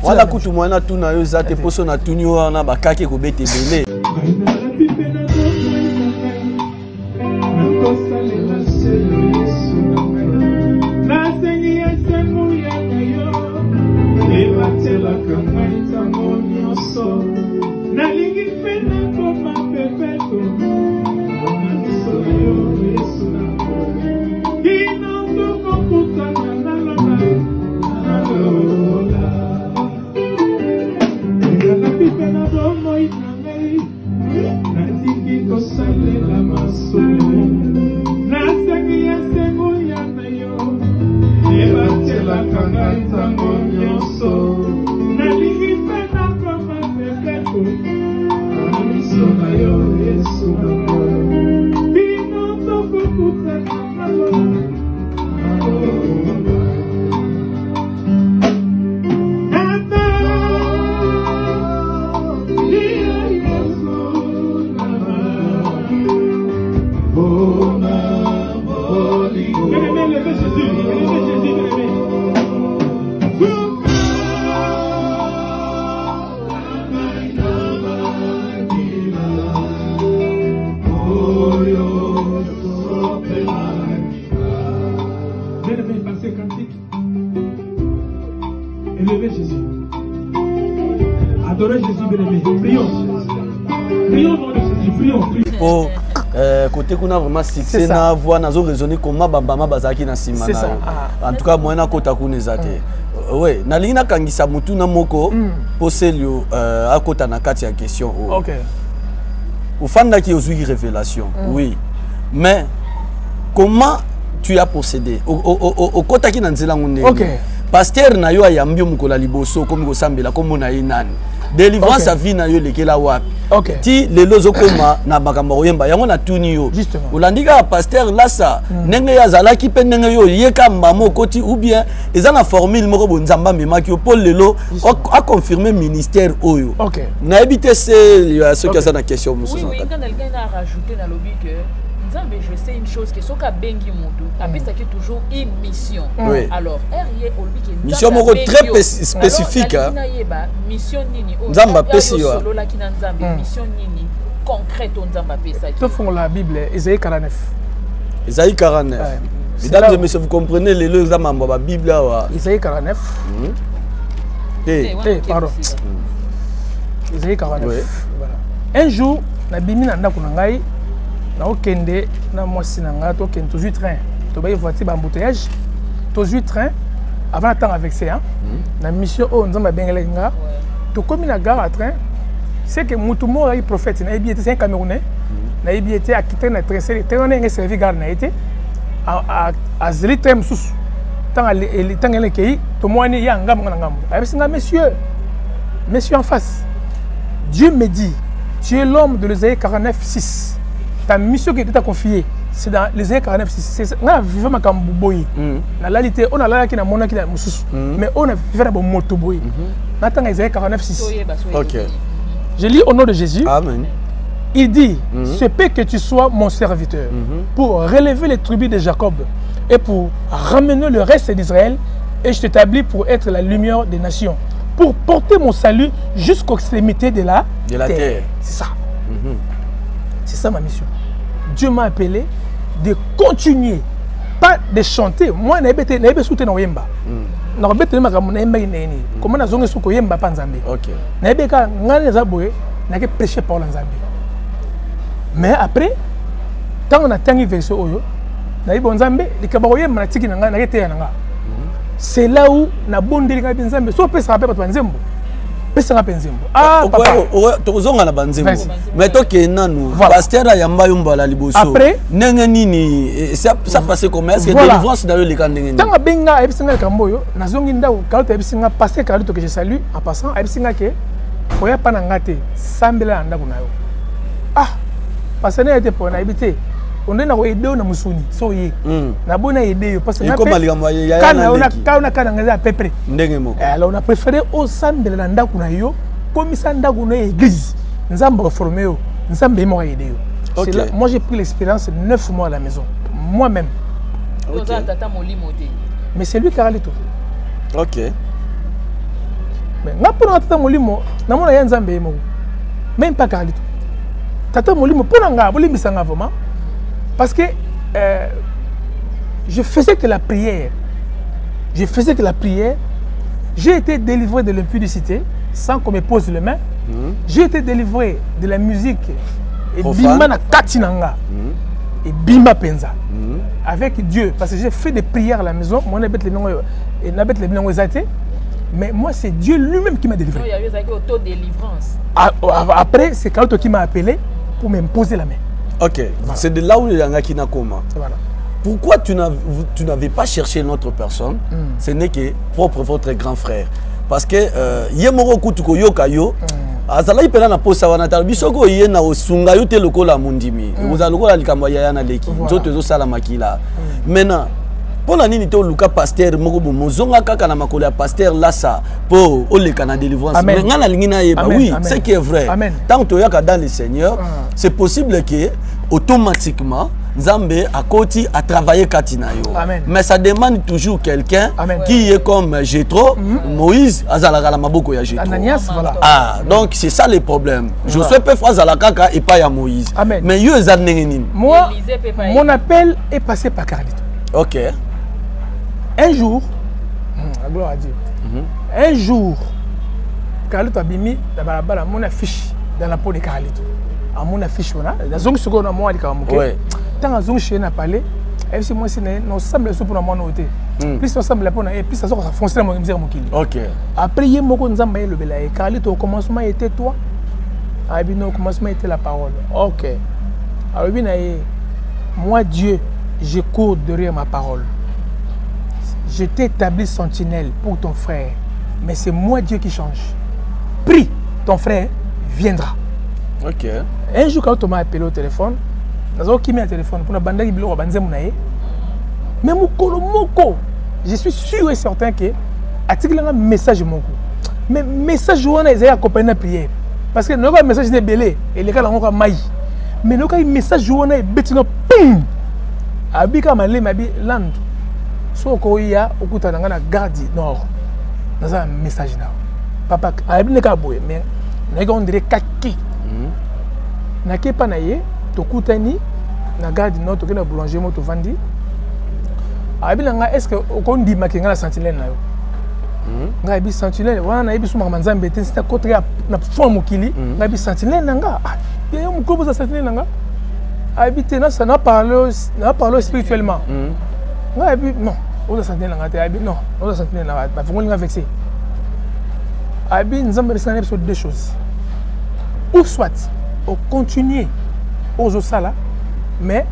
wala kutu mwana tuna yo zate poso na tuni wana bakake ko bete belé Élevez Jésus. Adorez Jésus, bien-aimé. Prions. Prions au nom de Jésus. Prions. Pour côté qu'on a vraiment succès, na voix, na zo raisonner comment bambama bazaki na sima na. En tout cas, moi na kota kunezate. Oui, na lina kangisa mutu na moko poselio à kota na kati ya question. OK. Au fanda qui ozui révélation. Oui. Mais comment tu as procédé au kota ki na nzela ngone. OK. Pasteur na yo ayambi mukola liboso comme ko sambela comme na inani. Délivrance à vie na yo lekela wapi. OK. Ti lelo zokoma na makambo oyemba yango na tuni yo. Justement. Olandika pasteur là ça ndenge ya zalaki pe ndenge yo yeka mbamo koti ou bien eza na formule moko bonzamba memaki yo Paul lelo a confirmé ministère oyo. OK. Na habité c'est ce qui a ça na question musu. Oui, quand quelqu'un a rajouté dans le but que Nzambe, je sais une chose que ce qu'a bengi mutu après ça qui toujours une mission. Oui. Alors RIE olbi mission moko très spécifique hein. Mission nini Nzamba pesi yo. Solo la kina Nzambe mission nini concrète Nzamba pesa. Tout font la Bible Isaïe 49. Isaïe 49. Mesdames et messieurs, vous comprenez les deux Nzamba ba Bible là. Isaïe 49. Pardon. Isaïe 49. Oui. Voilà. Un jour, na bimi na ndako na ngai na okende na mwasi na ngai to kende toujours train. To ba voiture ba embouteillage. Toujours train avant d'attendre avec ça. Na mission o Nzamba bengele nga. To komi na gare à train. C'est que mutumo ay prophète na ebi était c'est un Camerounais. Na ebi était a quitté na train train na servi gare na été a zeli train sous. Tant elle tant elle kei to moani ya ngam ngam. Ay singa monsieur en face. Dieu me dit, tu es l'homme de l'Ésaïe 49:6. Ta mission qui t'a confiée, c'est dans l'Ésaïe 49:6. C'est na vivre ma kamboboyi. Na réalité, on a là qui na mona qui na mususu. Mais on a vivre dans moto boyi. Na tanga Ésaïe 49:6. OK. Je lis au nom de Jésus. Amen. Il dit, c'est peut que tu sois mon serviteur pour relever les tribus de Jacob et pour ramener le reste d'Israël et je t'établis pour être la lumière des nations. Pour porter mon salut jusqu'aux extrémités de la terre. C'est ça. C'est ça ma mission. Dieu m'a appelé de continuer, pas de chanter. Moi, je n'ai soutenu dans Yemba. Je n'ai pas comment je n'ai pas Yemba pas Nzambe. OK. Je n'ai pas prêché par Nzambe. Mais après, quand on a tangi verset Oyo, je n'ai pas Nzambe, c'est là où na bondeli ka Nzambe so pesa pe ba Nzembo pesa ka Nzembo papa tozonga na banzembo mais to ke nanu pasteur ayamba yomba la liboso après ndenge nini ça passé comment est-ce que délivrance na yo le kandenge ni tanga benga ebisinga kamboyo nazongi ndawo kalto ebisinga passer kalto que je salue en passant ebisinga ke oya pana ngate sambela ndako na yo passer na été pour na ebité on est na aider na musuni so yi na bona aider parce que comme aligamwa ya kana ngaza pepre ndenge moko alors on a préféré au sambela na ndako na yo comme ça ndako na église nzamba formé yo nzamba mo aider yo c'est là moi j'ai pris l'expérience 9 mois à la maison moi-même mais c'est lui qui a le tout. OK. Mais na pour tata molimo na mona ya nzambe mo même pas Carlito tata molimo pour nga bolimbisa nga vraiment. Parce que je faisais que la prière. Je faisais que la prière. J'ai été délivré de l'impudicité sans qu'on me pose les mains. J'ai été délivré de la musique. Et bimba na katinanga. Et bimba penza. Avec Dieu. Parce que j'ai fait des prières à la maison. Moi, mais moi, c'est Dieu lui-même qui m'a délivré. Il y avait une auto-délivrance. Après, c'est Carlito qui m'a appelé pour m'imposer la main. OK. Voilà. C'est de là où il y a un qui n'a comment. Voilà. Pourquoi tu n'avais pas cherché une autre personne? Ce n'est que propre votre grand frère. Parce que Yemoro Kutuko Yokayo, azalaki pena na posa wana tala bisoko ye na osunga yo te lokola mondimi oza lokola likambo ya na leki nzoto ezosala makila maintenant pona nini te oluka pasteur moko bomozonga kaka na makolo ya pasteur lasa po oleka na délivrance mais nga na lingi na yeba oui c'est qui est vrai tant que toyaka dans le Seigneur c'est possible que automatiquement Nzambe a koti à travailler katina yo. Mais ça demande toujours quelqu'un qui est comme Jétro, Moïse, azalaka la maboko ya Jétro. Voilà. Ah, donc c'est ça le problème. Josué peut faire azalaka et pas ya Moïse. Mais yo ezanengeni. Moi, mon appel est passé par Carlito. OK. Un jour, la gloire à Dieu. Un jour, Carlito a bimi la mon affiche dans la peau de Carlito. À mon affiche là, la zone seconde à moi à Karamoké. Tant zone chez n'a parlé, et si moi c'est non semble sur pour moi noter. Plus ça semble pour et plus ça sort foncer mon misère mon kili. OK. Après il moko nzamba le bela et Carlito au commencement était toi. Abino au commencement était la parole. OK. Alors bien moi Dieu, je cours derrière ma parole. Je t'ai établi sentinelle pour ton frère, mais c'est moi Dieu qui change. Prie, ton frère viendra. OK. Un jour quand on m'a appelé au téléphone, qui m'a téléphone pour la bande qui bloque banze munaye. Mais moko, je suis sûr et certain que article un message moko. Mais message on a accompagné la prière parce que notre message n'est belé et les gars là maï. Mais notre message on a betino pum. Abika malé mabi land. So ko ya okuta na garde nord. Dans un message là. Papa abine ka boye mais na on dirait kaki. Na ke pa na ye to kutani na garde nord to ke na boulanger mo to vandi. Abina nga est-ce que ko ndima ke nga la sentinelle na yo. Nga bi sentinelle wana na bi suma manzambe te c'est côté na forme kili nga bi sentinelle nga. Ya yo mko za sentinelle nga. Habiter na ça n'a parlé spirituellement. Nga bi non, on a sentinelle nga te abi non, on a sentinelle nga ba fongoli nga vexé. Abi nzambe resana sur deux choses. Ou soit on continue aux osala mais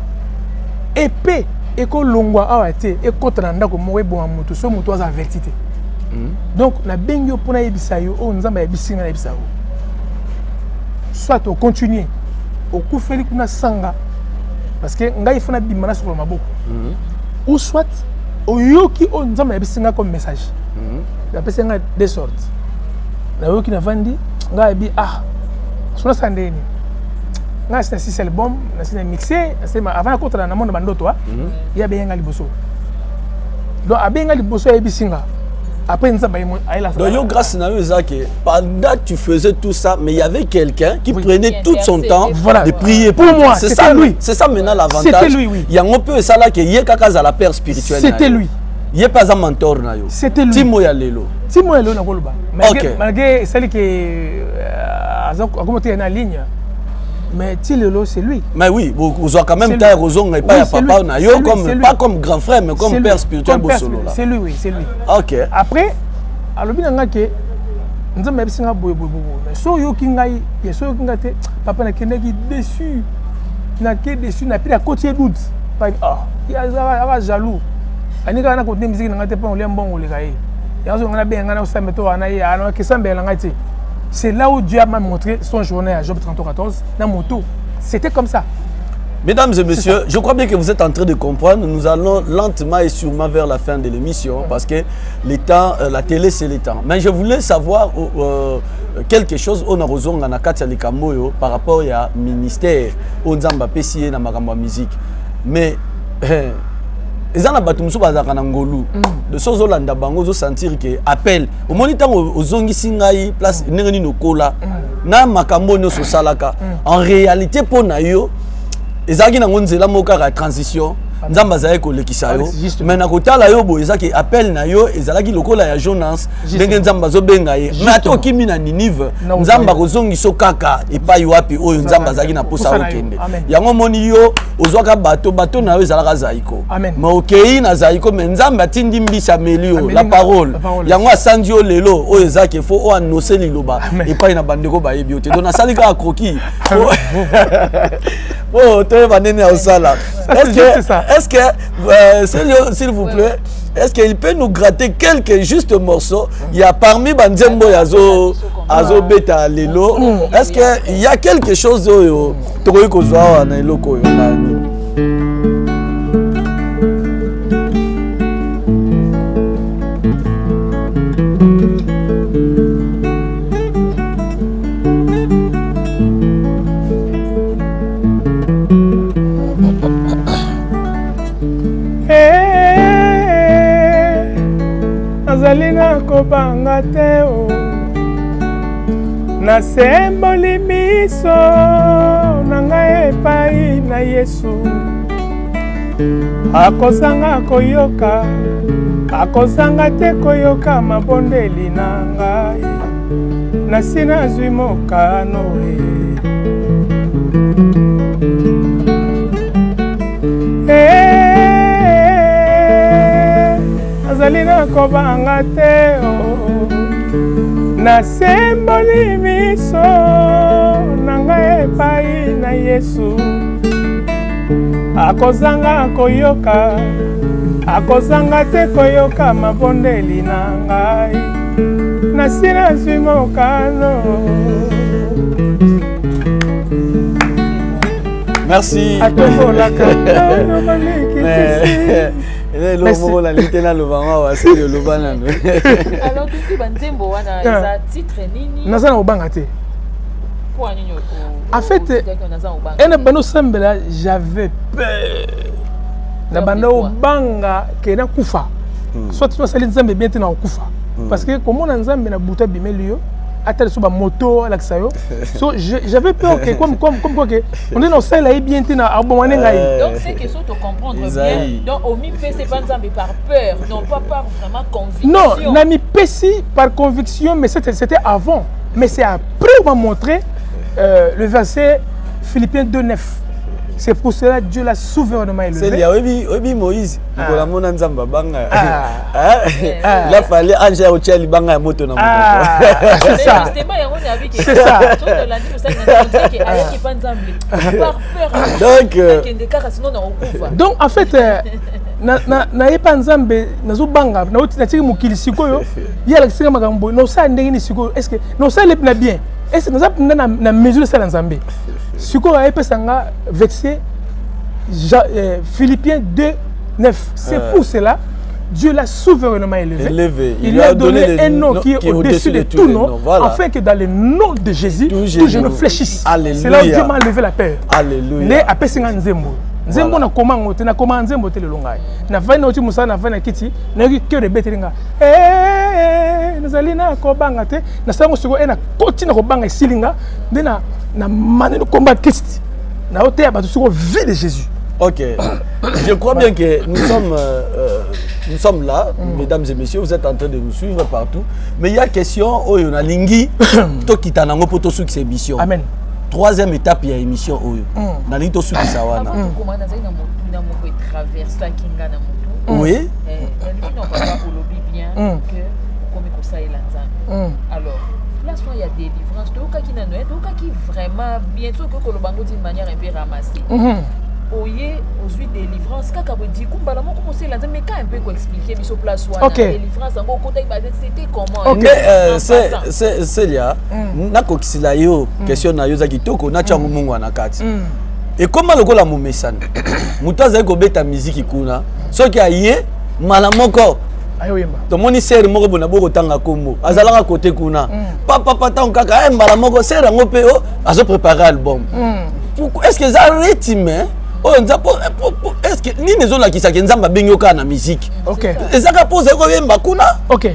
épée et que longwa a été et contre nanda ko mowe bon mutu so mutu za vertité. Donc na bengo pona yebisa yo o nzamba yebisi na yebisa yo. Soit on continue au kufeli kuna sanga parce que ngai fona bimana sur maboko. Ou soit au yoki o nzamba yebisi nga comme message. La pesa nga des sortes. Na yoki na vandi ngai bi sona sandeni. Nga c'est album, c'est mixé, c'est avant contre na monde bandoto il y a bien nga liboso. Donc abenga liboso ya bisinga. Après nzamba aila. Donc yo grâce na yo ezake pendant que tu faisais tout ça mais il y avait quelqu'un qui prenait tout son temps de prier pour moi. C'est ça lui. C'est ça maintenant l'avantage. C'était lui oui. Il y a un peu ça là que yé kaka za la père spirituel. C'était lui. Yé pas un mentor na yo. C'était lui. Timo ya lelo. Timo ya lelo na koloba. Malgré celle qui comment tu es en ligne. Mais Tilelo, c'est lui. Mais oui, vous avez quand même taille Rosong et pas papa Nayo comme pas comme grand frère mais comme père spirituel Bossolo là. C'est lui oui, c'est lui. OK. Après alors bien nga ke nzamba bisinga boye mais so yo kingai ya so kingate papa na keneki déçu. Na ke déçu na pire à côté doute. Il a jaloux. Anika na côté musique ngate pas on l'aime bon le gaé. Ya so ngana bien ngana osameto ana ya ana ke sambe ngate. C'est là où Dieu m'a montré son journée à Job 33:14 dans mon tour. C'était comme ça. Mesdames et messieurs, je crois bien que vous êtes en train de comprendre. Nous allons lentement et sûrement vers la fin de l'émission parce que le temps, la télé, c'est le temps. Mais je voulais savoir quelque chose par rapport à ministère, au Nzamba Pessie na Makamba musique. Mais ils ont battu musu bazaka na ngolu de sozo landa bango zo sentir que appel au moniteur aux zongi singai place ngeni no kola na makambo no so salaka en réalité pour na yo ezaki na ngonzela moka ka transition nzamba zaye ko lekisa yo mais na kotala yo bo ezaki appel na yo ezalaki lokola ya Jonas ndenge nzamba zo benga ye mais ato kimi na Ninive nzamba ko zongi so kaka e pa yo api oyo nzamba zaki na posa okende yango moni yo ozwaka bato na yo ezalaka zaiko mais okei na zaiko mais nzamba tindi mbisa melio la parole yango asandi yo lelo oyo ezaki fo o annoncer liloba e pa ina bandeko ba yebi ote donc na salika akroki oh toi vanene au sala est-ce que s'il vous plaît est-ce qu'il peut nous gratter quelques justes morceaux? Il y a parmi Banzembo Yazo Beta Lelo. Est-ce qu'il y a quelque chose Azalina kobanga teo na semboli miso nanga epai na Yesu akosanga koyoka akosanga te koyoka mabondeli na ngai nasina zwi mokano azalina kobanga teo na semboli miso nanga epai na Yesu akozanga koyoka akozanga te koyoka mabondeli na ngai nasina zwi mokano. Merci. Alors, depuis Banzembo, on a titre Nini. En fait, j'avais peur. Soit tu as dit bien parce que comme on a moto so j'avais peur que comme quoi que on est dans celle là bien tina abonné donc c'est que ça te comprendre bien donc au mi c'est pas par peur non pas par vraiment conviction non n'a mis pessi par conviction mais c'était avant mais c'est après on m'a montré le verset Philippiens 2:9. C'est pour cela que Dieu l'a souverainement élevé. C'est là, oui, Moïse. Il a mon anzamba banga. Là fallait Angela Ocheli banga moto na moto. C'est ça. C'est ça. Donc en fait na pas nzambe nazo banga na oti na tiki mukili sikoyo ya la kisinga makambo no sa ndenge ni sikoyo est-ce que no sa le na bien est-ce que na mesure ça nzambe sikoyo a pesanga verset Philippiens 2:9. C'est pour cela Dieu l'a souverainement élevé. Il lui a donné un nom qui est au-dessus de tout nom, afin que dans le nom de Jésus, tout genou fléchisse. C'est là où Dieu m'a levé la peur. Alléluia. Les apessinga nzembo. Nzembo na comment na comment nzembo te le longai. Na vana oti musa na vana kiti na ki que de betelinga. Nazalina ko banga te na sango siko na koti na ko banga silinga na mané de combat Christ. Na ote ba siko vie de Jésus. Ok. Je crois bien que nous sommes là, mesdames et messieurs, vous êtes en train de nous suivre partout. Mais il y a question, oh, on a lingi, to kitanango poto sou qui émission. Amen. Troisième étape, il y a émission oyo. Na lingi to sou qui sawana. Oui. Alors, là, il y a des délivrance. Qui vraiment bientôt que le bango d'une manière un peu ramassée. Oye, aujourd'hui délivrance, quand on dit qu'on va commencer là, mais quand un peu expliquer biso place ou délivrance, en gros côté c'était comment. C'est là. Na kokisila yo question na yo za kitoko na changu mungu anakati. Et comment le gola mumesana? Mutaza ko beta musique kuna. Soki aye malamoko to moni sere moko bona boko tanga kombo azalaka côté kuna papa pata kaka mbala moko sere ngo pe o azo préparer album. Est-ce que ça rythme oh est-ce que ni nezo la kisaka nzamba benyoka na musique? OK. Ezaka pose ko yemba kuna? OK.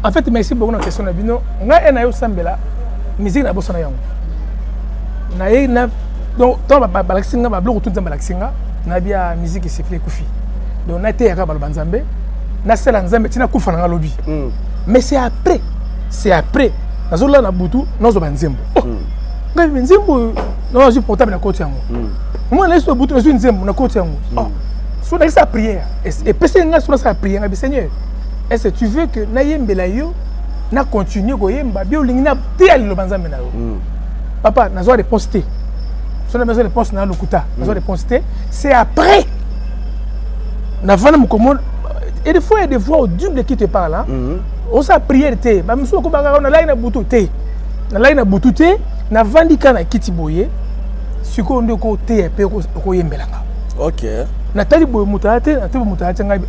En fait merci beaucoup na question na bino. Nga ena yo sambela musique na bossa na yango. Na ye na donc to ba balaksinga ba bloko tout nzamba balaksinga na bia musique siffler kufi. Donc na te yaka baloba nzambe na sela nzambe tina kufa na lobby. Mais c'est après nazo la na butu nazo banzembo. Nga nzembo non je portable na côté yango. Moi laisse le butu nazo nzembo na côté yango. So na sa prière et pese nga so sa prière nga Seigneur. Est-ce que tu veux que na yembela yo na continuer ko yemba bi olingi na te ali lo banzambe na yo. Papa nazo réponse te. So na besoin de réponse na lokuta. Nazo réponse te. C'est après na vana mukomo Et des fois, il y a des voix audibles qui te parlent. Hein. On s'est prié, même si on a la boutoute, na boutoute, na vandika na kitiboye, si on a côté, pe ko yembelanga. Ok. Na tali boye mutate, na tali mutate ngabi.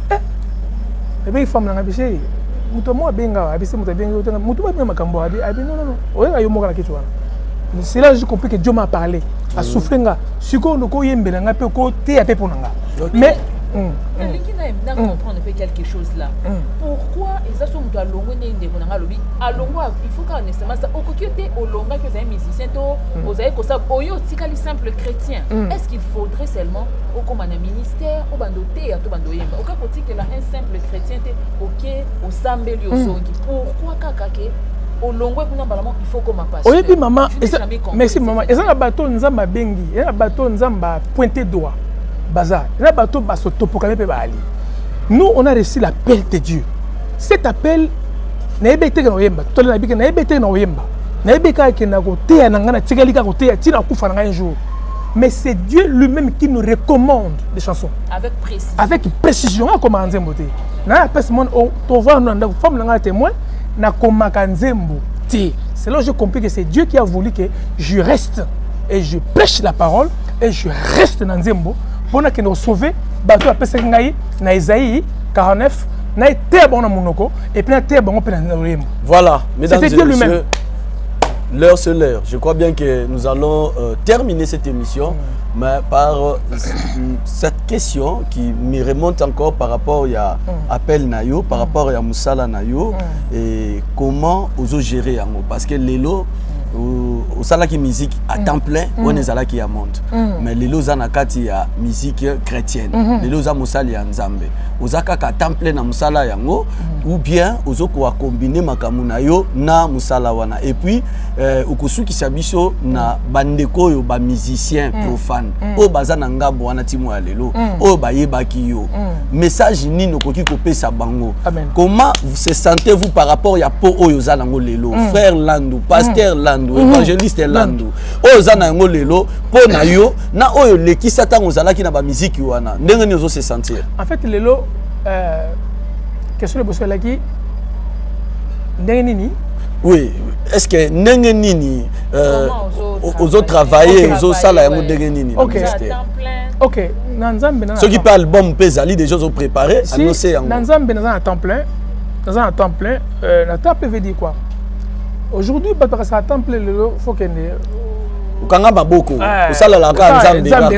Bébé femme na ngabi muto mo benga, abisi muto benga, muto benga makambo abi, non. Oya yo moka na kitu wana. C'est là que j'ai compris que Dieu m'a parlé. À souffrir, si on a yembelanga pe ko te ape ponanga. Mais comprendre quelque chose là. Pourquoi il faut nécessairement ça que un musicien que simple chrétien. Est-ce qu'il faudrait seulement comme un ministère au bandoté à tout bandoyemba au cas que là un simple chrétien OK au sambeli au songi. Pourquoi kakake au longo il faut qu'on passe. Oui puis maman, merci maman. Et ça la bateau nzamba bengi, et la bateau nzamba pointé doigt. Bazar. Nous, on a reçu l'appel de Dieu. Cet appel, mais c'est Dieu lui-même qui nous recommande des chansons. Avec précision. Avec précision. C'est là que j'ai compris que c'est Dieu qui a voulu que je reste et je prêche la parole et je reste dans Nzembo. Pour nous sauver, bateau a pesé ngai na Isaïe 49 na été bon na monoko et puis na été bon na Noémie. Voilà, mesdames et messieurs, l'heure c'est l'heure. Je crois bien que nous allons terminer cette émission, mais par cette question qui me remonte encore par rapport à appel nayo, par rapport à Moussala nayo et comment oso gérer yango parce que lelo au salaki musique à temps plein on est salaki à monde mais les loza nakati ya musique chrétienne les loza musali ya nzambe ozaka ka temps plein na musala yango ou bien ozoko a combiner makamuna yo na musala wana et puis ukusuki sabiso na bandeko yo ba musicien profane o bazana ngabo wana timo ya lelo o bayebaki yo message nino koki kopesa bango. Comment vous se sentez-vous par rapport ya po oyo zalango lelo frère Landou pasteur Landou évangéliste Landou ozana ngo lelo po na yo na oyo lekisa tango zalaki na ba musique wana ndenge ni ozo se sentir en fait lelo question de bosso laki ndenge nini oui est-ce que ndenge nini ozo travailler ozo sala yango ndenge nini OK nanzambe na ceux qui parlent album pezali déjà ont préparé annoncer yango nanzambe na temps plein na temps veut dire quoi. Aujourd'hui, parce que à temps plein, il faut qu'il y ait Ukanga Baboko, ça la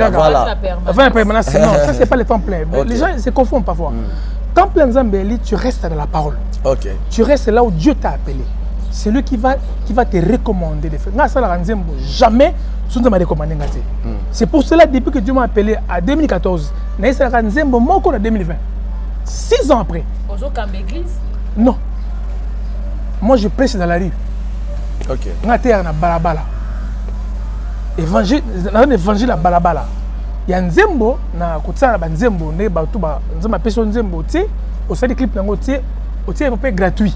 voilà. Enfin, non, ça c'est pas le temps plein. Les gens se confondent parfois. Temps plein Zambéli, tu restes dans la parole. OK. Tu restes là où Dieu t'a appelé. C'est lui qui va te recommander de faire. Jamais je ne m'a recommandé. C'est pour cela depuis que Dieu m'a appelé à 2014, Naïsa Ranzembo moko en 2020. 6 ans après. Ozo kambe église? Non. Moi je prêche dans la rue. OK. Ngater na balabala. Évangile à balabala. Il y a Nzembo na kotsana ba Nzembo ne ba tu ba nzema peso Nzembo ti au sein des clips nango ti au ti un peu gratuit.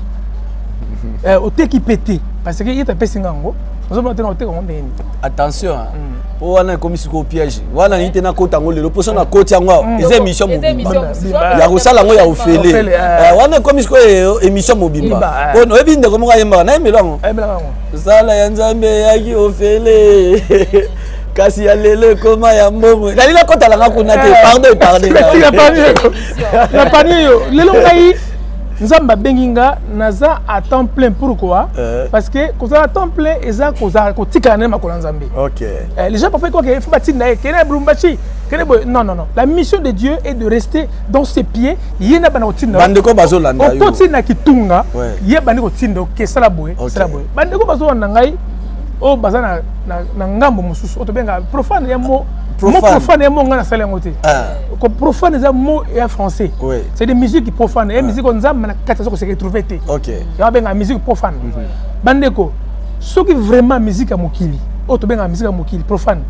Au té qui pété parce que il t'a pesé ngango. Attention, on a commis ce piège. Voilà, il était na kota ngole, le poisson na kota yango. Les émissions mobimba. Ya rusala ngo ya ofele. Wana commis ce émission mobimba. On obi ndeko mo kayemba na emelango. Sala ya nzambe yaki ofele. Kasi ya lele koma ya mbomo. Dali la kota la ngakuna te. Pardon. La panier yo. Lelo ngai Nzamba benginga naza à temps plein pourquoi parce que quand à temps plein eza koza ko tikana makolo nzambe. OK. Les gens parfois quoi que faut batina kene blumbachi kene non. La mission de Dieu est de rester dans ses pieds, yena bana kotinda. Bandeko bazolanda yo. Kotina kitunga, ye bandeko kotinda ke sala boye. Bandeko bazolanda ngai o bazana na ngambo mususu otobenga profane ya mo profane est mon gars na ngote. Profane est un mot français. C'est des musiques profanes. Et musique on zam na katasa ko se retrouver té. OK. Ya benga musique profane. Bandeko, ce qui vraiment musique à mokili. Auto benga musique à mokili profane.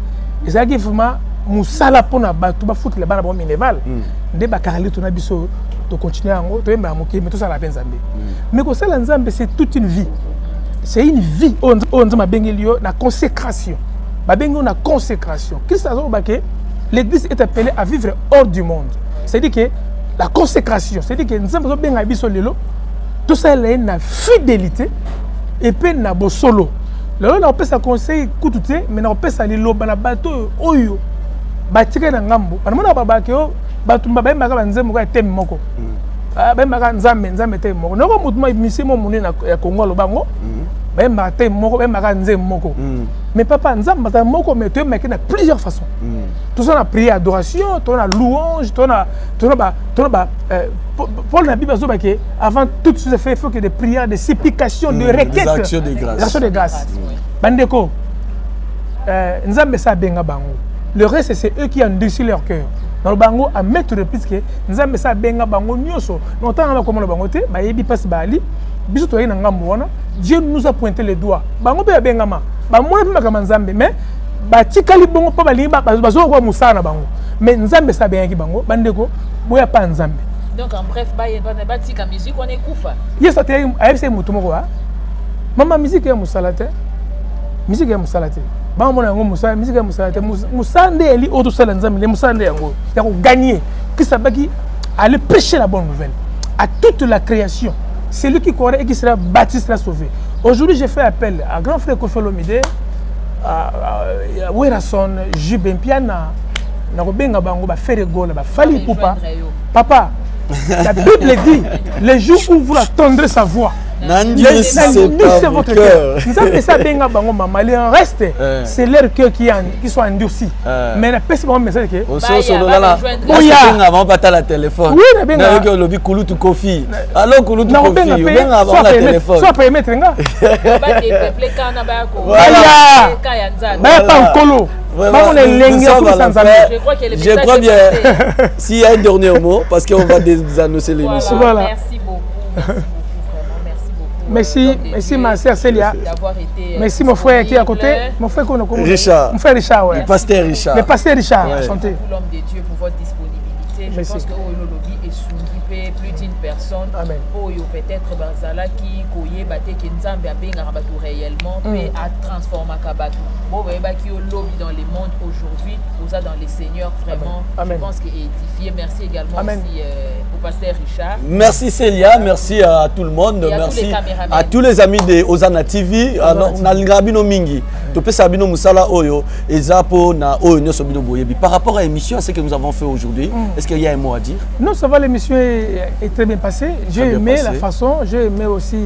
Et ça qui vraiment musala pona ba to ba foot le bana ba mineval. Nde ba karali to na biso to continuer ngo to yemba mokili mais to ça la peine nzambe. Mais ko sala nzambe c'est toute une vie. C'est une vie on nzama bengelio na consécration. La consécration. L'église est appelée à vivre hors du monde. C'est-à-dire que la consécration. C'est-à-dire que nous avons bien habillé sur le lot. Tout ça, il y a une fidélité et puis il y a un solo. Là, on peut se conseiller, mais on peut se aller au bateau, oyo, batiré dans Gambo. Parce que on a pas baqué, bateau, bah ben baga nzembo ka tem moko. Ben baga nzambe tem moko. Non, moi moi monsieur mon moni na Congo lo bango. Ben baga tem moko, ben baga nzembo moko. Mais papa nzambe baga moko, mais tu mets plusieurs façons. Tout ça on a prière, adoration, tout on a louange, tout on a Paul n'a pas dit avant tout ce fait, il faut que des prières, des supplications, des requêtes. Des actions de grâce. Des actions de grâce. Bandeko, Nzambe sa benga bango. Le reste, c'est eux qui endurcissent leur cœur. Dans le bango, à mettre le plus que Nzambe sa benga bango nyoso. Longtemps, on a comment le bango te, ba yebi passe bali. Biso to yena ngambo wana. Dieu nous a pointé le doigt. Bango be benga ma. Ba mona pe makama Nzambe, mais ba tikali bongo pa bali ba bazo ko musana bango. Mais Nzambe sa benga ki bango. Bandeko, boya pa Nzambe. Donc en bref, la musique on est koufa. Yes, ça t'est c'est mutumoko ha. Maman musique est musalate. Musique est musalate. Ba mona ngo musala musique est musalate. Musande eli auto sala nzambe, musande yango. Ya ko gagner que ça baki aller prêcher la bonne nouvelle à toute la création. C'est lui qui croirait et qui sera baptisé, sera sauvé. Aujourd'hui, j'ai fait appel à grand frère Kofi Olomide, à Werason, Jubin Piana, na ko benga bango ba faire gola ba fali poupa. Papa, la Bible dit, les jours où vous attendrez sa voix, c'est votre cœur. Nous avons ça bien bango maman, le reste, c'est leur cœur qui sont endurcis. Mais la personne me message que on sort sur là. Avant pas la téléphone. Oui, bien avec le lobby Kouloutou Kofi. Alors Kouloutou Kofi, bien avant la téléphone. Soit payer mettre nga. Voilà. Pas colo. Je crois bien. S'il y a un dernier mot, parce qu'on va désannoncer l'émission. Voilà. Merci beaucoup. Merci ma sœur Célia. Merci mon frère qui est à côté. Mon frère Richard. Mon frère Richard, ouais. Le pasteur Richard. Le pasteur Richard, santé. L'homme de Dieu pour votre disponibilité. Je pense que Ololobi est soumis plus d'une personne. Amen. Peut-être Bazala qui koye bate qui nzambe a benga rabatu réellement peut à transformer kabatu. Bon ba qui lobby dans le monde aujourd'hui, vous êtes dans les seigneurs vraiment. Je pense que édifié. Merci également aussi au pasteur Richard. Merci Célia, merci à tout le monde, merci à tous les amis de Ozana TV. Na ngabino mingi. Topé sabino musala oyo ezapo na oyo nyoso bino boyebi. Par rapport à l'émission, ce que nous avons fait aujourd'hui, est-ce qu'il y a un mot à dire? Non, ça va, l'émission est très bien passée. J'ai aimé la façon, j'ai aimé aussi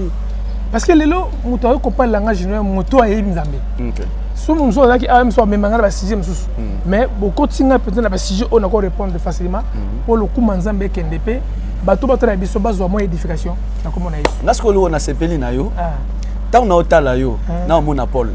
parce que les lots muto comprend langage général muto a yemi nzambe. OK. Sous mon soir là qui a même soit même ngala ba sujet mususu. Mais beaucoup tinga peut-être na ba sujet on encore répondre facilement pour le coup manzambe kendepe bato bato na biso bazo mo édification na comme on a eu. Nasko lo na sepeli na yo. Tant na otala yo na mona Paul.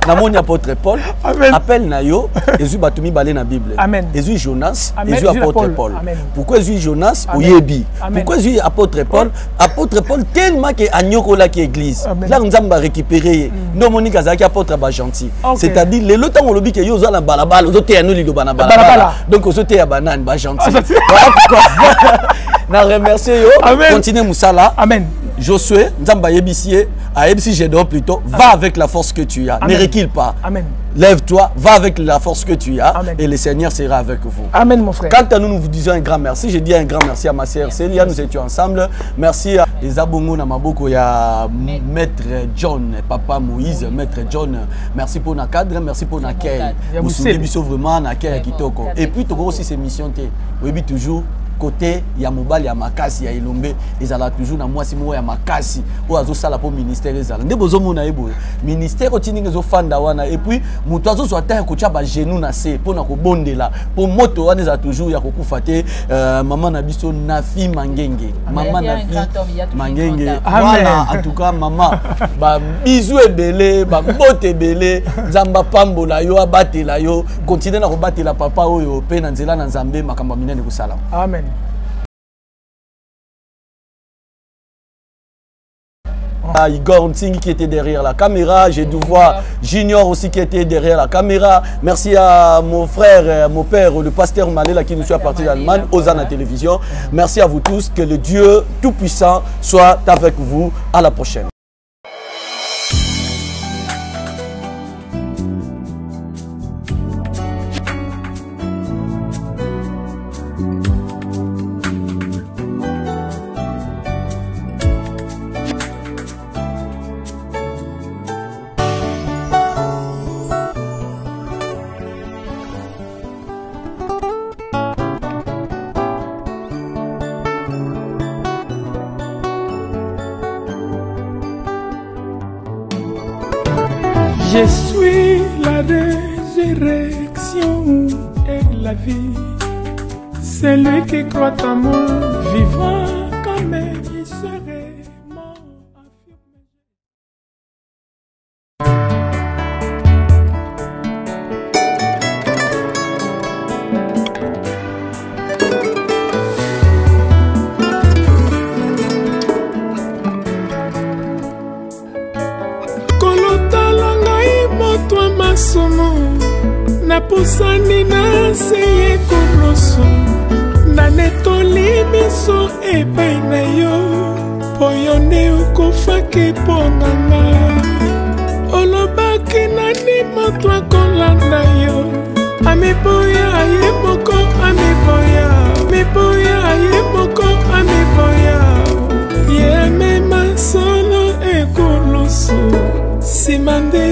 Na moni apôtre Paul appelle na yo Jésus batumi balé na Bible. Jésus Jonas, Jésus apôtre Paul. Pourquoi Jésus Jonas ou Yebi? Pourquoi Jésus apôtre Paul? Apôtre Paul tellement que anyoko la qui église. Là nous avons récupéré no moni kazaki apôtre ba gentil. C'est-à-dire les lots on lobi que yo za na balabala, zo te anu lido bana balabala. Donc zo te ya banane ba gentil. Voilà pourquoi. Na remercier yo, continuez musala. Amen. Josué, Nzamba Yebissier, à Yebissi Gédon plutôt, va avec la force que tu as. Amen. Ne recule pas. Amen. Lève-toi, va avec la force que tu as. Amen. Et le Seigneur sera avec vous. Amen, mon frère. Quant à nous, nous vous disons un grand merci. Je dis un grand merci à ma sœur Célia, nous étions ensemble. Merci à les Abongo Namaboko, il y a Maître John, Papa Moïse, Maître John. Merci pour notre cadre, merci pour notre accueil. Vous souvenez vraiment notre accueil qui toko. Et puis, tu as aussi ces missions. Oui, toujours. Côté ya mobali ya makasi ya Elombe ezala toujours na mwasi mo ya makasi o azo sala po ministère ezala nde bozo mona ebo ministère otininga zo fanda wana et puis muto azo so ata ko tia ba genou na se po na ko bondela po moto wana ezala toujours ya kokufa te maman na biso Nafi Mangenge maman Nafi Mangenge voilà en tout cas maman ba bisou ebele ba bote ebele nzamba pambola yo abatela yo continuer na ko batela papa oyo pe na nzela na nzambe makamba minene ko sala amen. Igor Ntingi qui était derrière la caméra, j'ai dû voir Junior aussi qui était derrière la caméra. Merci à mon frère, mon père, le pasteur Malela qui nous suit à partir d'Allemagne, Ozana Télévision. Merci à vous tous, que le Dieu Tout-Puissant soit avec vous. À la prochaine. Je suis la résurrection et la vie. Celui qui croit en moi vivra quand même il serait mort. Napusani na seye koloso nanetoli miso epai na yo po yo nde okofaki mpo na nga olobaki nani moto akolanda yo amiboya ye moko amiboya miboya ye moko amiboya ye mema solo ekoloso nsima nde